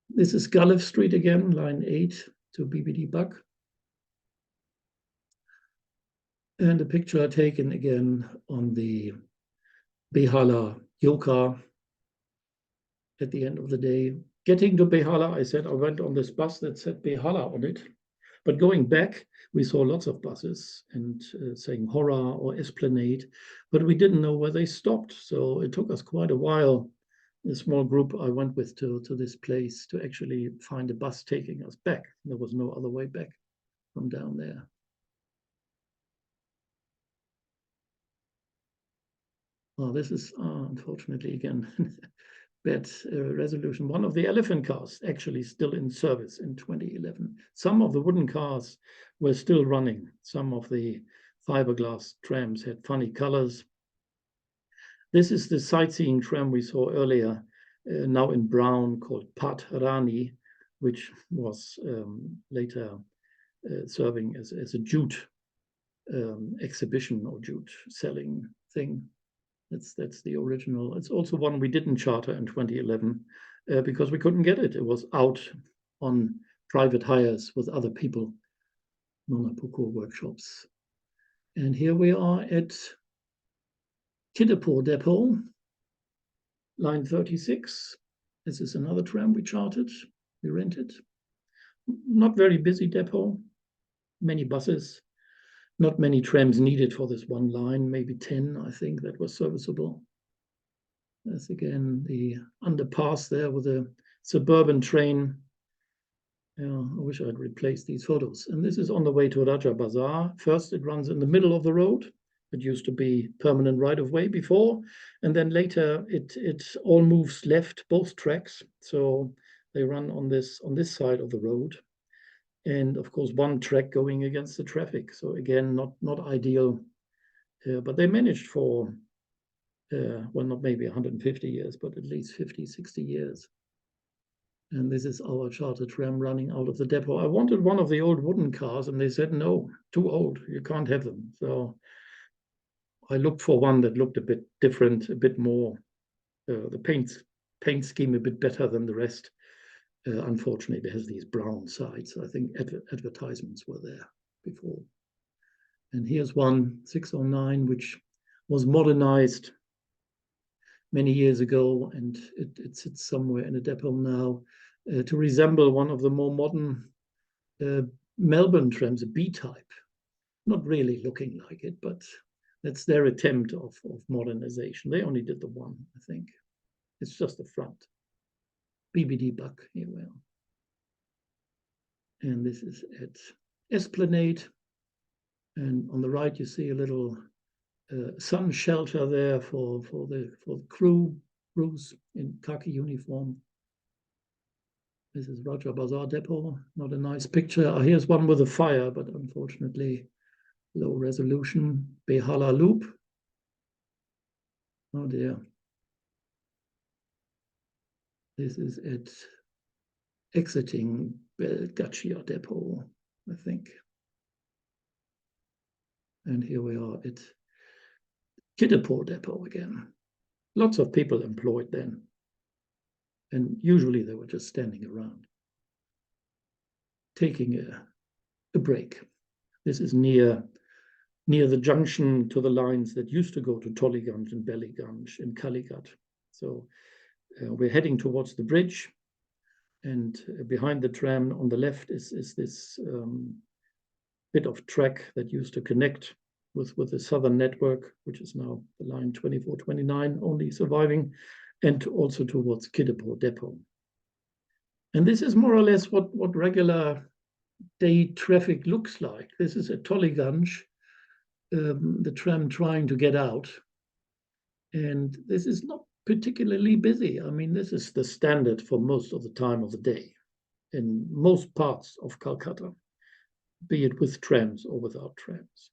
This is Gulliff Street again, line 8 to BBD Buck. And a picture taken again on the Behala Yoka at the end of the day. Getting to Behala, I said I went on this bus that said Behala on it. But going back, we saw lots of buses and saying Hora or Esplanade, but we didn't know where they stopped. So it took us quite a while, a small group I went with to this place, to actually find a bus taking us back. There was no other way back from down there. Oh, this is unfortunately again bad resolution. One of the elephant cars actually still in service in 2011. Some of the wooden cars were still running. Some of the fiberglass trams had funny colors. This is the sightseeing tram we saw earlier, now in brown, called Pat Rani, which was later serving as a jute exhibition or jute selling thing. That's the original. It's also one we didn't charter in 2011 because we couldn't get it. It was out on private hires with other people, Nonapoko workshops. And here we are at Kiddapore Depot, line 36. This is another tram we chartered, we rented. Not very busy depot, many buses, not many trams needed for this one line, maybe 10, I think, that was serviceable. That's again the underpass there with a suburban train. Yeah, I wish I'd replaced these photos. And this is on the way to Raja Bazaar. First, it runs in the middle of the road. It used to be permanent right-of-way before, and then later it all moves left, both tracks. So they run on this side of the road, and of course one track going against the traffic. So again, not ideal, but they managed for well, not maybe 150 years, but at least 50, 60 years. And this is our charter tram running out of the depot. I wanted one of the old wooden cars, and they said, no, too old, you can't have them. So I looked for one that looked a bit different, a bit more, the paint scheme a bit better than the rest. Unfortunately, it has these brown sides. I think advertisements were there before. And here's one, 609, which was modernized many years ago, and it sits somewhere in a depot now to resemble one of the more modern Melbourne trams, a B-type. Not really looking like it, but that's their attempt of modernization. They only did the one, I think. It's just the front. BBD Buck, here we are. And this is at Esplanade. And on the right, you see a little sun shelter there for the crews in khaki uniform. This is Raja Bazaar Depot. Not a nice picture. Here's one with a fire, but unfortunately low resolution. Behala Loop. Oh dear. This is at exiting Belgaccia Depot, I think. And here we are at Kiddapore Depot again. Lots of people employed then. And usually they were just standing around, taking a break. This is near the junction to the lines that used to go to Tollygunge and Ballygunge and Kalighat. So we're heading towards the bridge, and behind the tram on the left is this bit of track that used to connect with the southern network, which is now the line 2429 only surviving, and also towards Kiddapore Depot. And this is more or less what regular day traffic looks like. This is at Tollygunge, the tram trying to get out. And this is not particularly busy. I mean, this is the standard for most of the time of the day in most parts of Calcutta, be it with trams or without trams.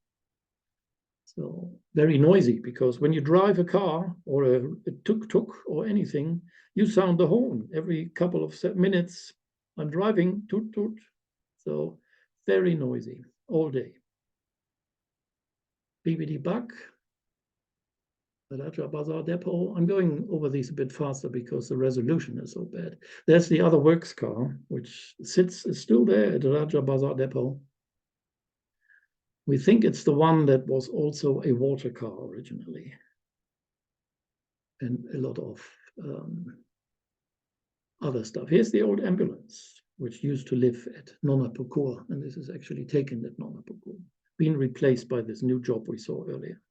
So very noisy, because when you drive a car or a tuk-tuk or anything, you sound the horn every couple of minutes. I'm driving, toot-toot. So very noisy all day. BBD Buck, the Raja Bazaar Depot. I'm going over these a bit faster because the resolution is so bad. There's the other works car, which is still there at the Raja Bazaar Depot. We think it's the one that was also a water car originally. And a lot of other stuff. Here's the old ambulance, which used to live at Nona Pukur, and this is actually taken at Nona Pukur, being replaced by this new job we saw earlier.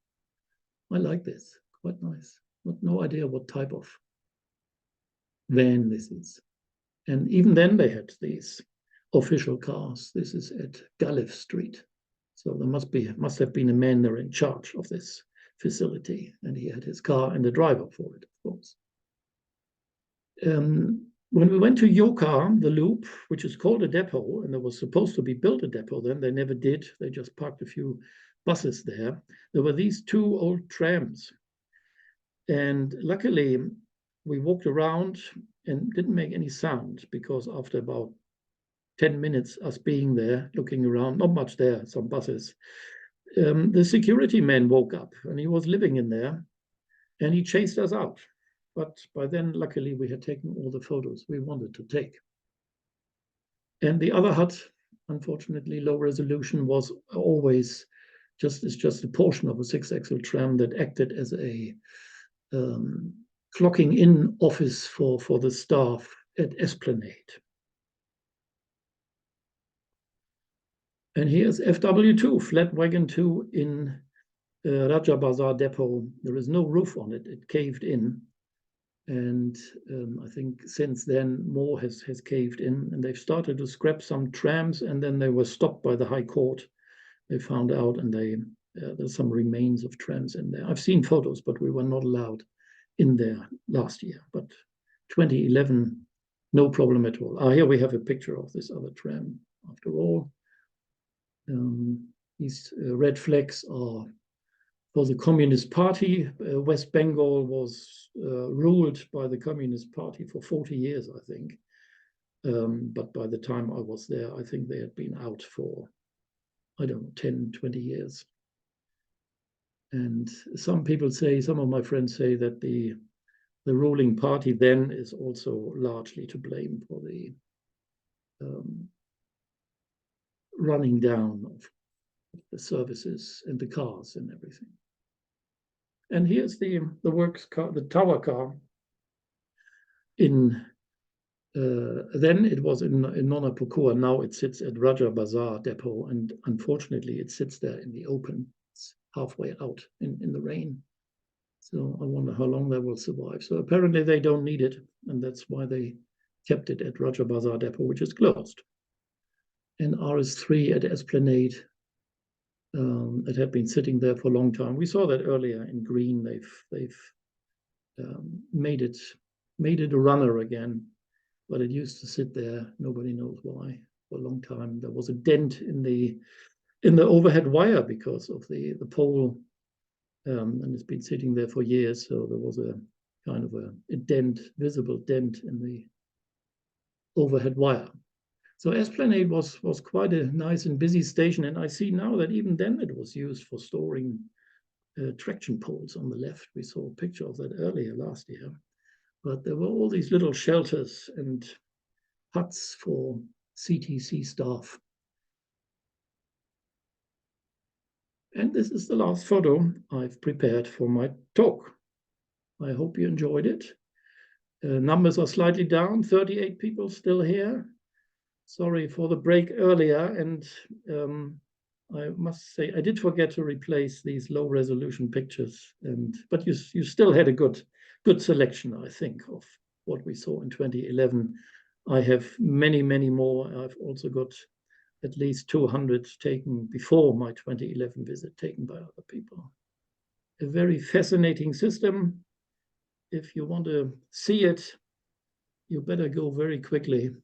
I like this, quite nice. No idea what type of van this is. And even then they had these official cars. This is at Galliff Street. So there must have been a man there in charge of this facility, and he had his car and a driver for it, of course. When we went to Yoka, the loop, which is called a depot, and there was supposed to be built a depot then, they never did. They just parked a few buses there. There were these two old trams. And luckily, we walked around and didn't make any sound, because after about 10 minutes us being there, looking around, not much there, some buses, the security man woke up, and he was living in there, and he chased us out. But by then, luckily, we had taken all the photos we wanted to take. And the other hut, unfortunately, low resolution, was always just a portion of a 6-axle tram that acted as a clocking in office for the staff at Esplanade. And here's FW2, flat wagon 2 in Raja Bazar depot. There is no roof on it. It caved in. And I think since then more has caved in, and they've started to scrap some trams, and then they were stopped by the High Court. They found out, and there's some remains of trams in there. I've seen photos, but we were not allowed in there last year. But 2011, no problem at all. Here we have a picture of this other tram. After all, these red flags are for the Communist Party. West Bengal was ruled by the Communist Party for 40 years, I think. But by the time I was there, I think they had been out for, I don't know, 10, 20 years. And some people say, some of my friends say that the ruling party then is also largely to blame for the running down of the services and the cars and everything. And here's the works car, the tower car. Then it was in Nona Pukua. Now it sits at Raja Bazar depot, and unfortunately it sits there in the open. It's halfway out in the rain. So I wonder how long that will survive. So apparently they don't need it, and that's why they kept it at Raja Bazar depot, which is closed. And RS3 at Esplanade, it had been sitting there for a long time. We saw that earlier in green. They've made it a runner again, but it used to sit there. Nobody knows why for a long time. There was a dent in the overhead wire because of the pole, and it's been sitting there for years. So there was a kind of a dent, visible dent in the overhead wire. So Esplanade was quite a nice and busy station, and I see now that even then it was used for storing traction poles on the left. We saw a picture of that earlier last year. But there were all these little shelters and huts for CTC staff. And this is the last photo I've prepared for my talk. I hope you enjoyed it. Numbers are slightly down, 38 people still here. Sorry for the break earlier, and I must say I did forget to replace these low resolution pictures, but you still had a good selection, I think, of what we saw in 2011. I have many more. I've also got at least 200 taken before my 2011 visit, taken by other people. A very fascinating system. If you want to see it, you better go very quickly.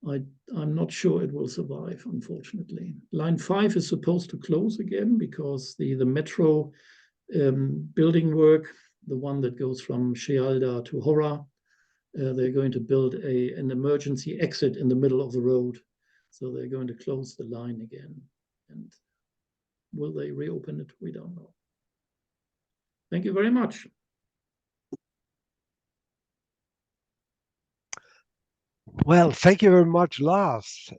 I'm not sure it will survive, unfortunately. Line 5 is supposed to close again because the metro building work, the one that goes from Shealda to Hora, they're going to build an emergency exit in the middle of the road. So they're going to close the line again. And will they reopen it? We don't know. Thank you very much. Well, thank you very much, Lars.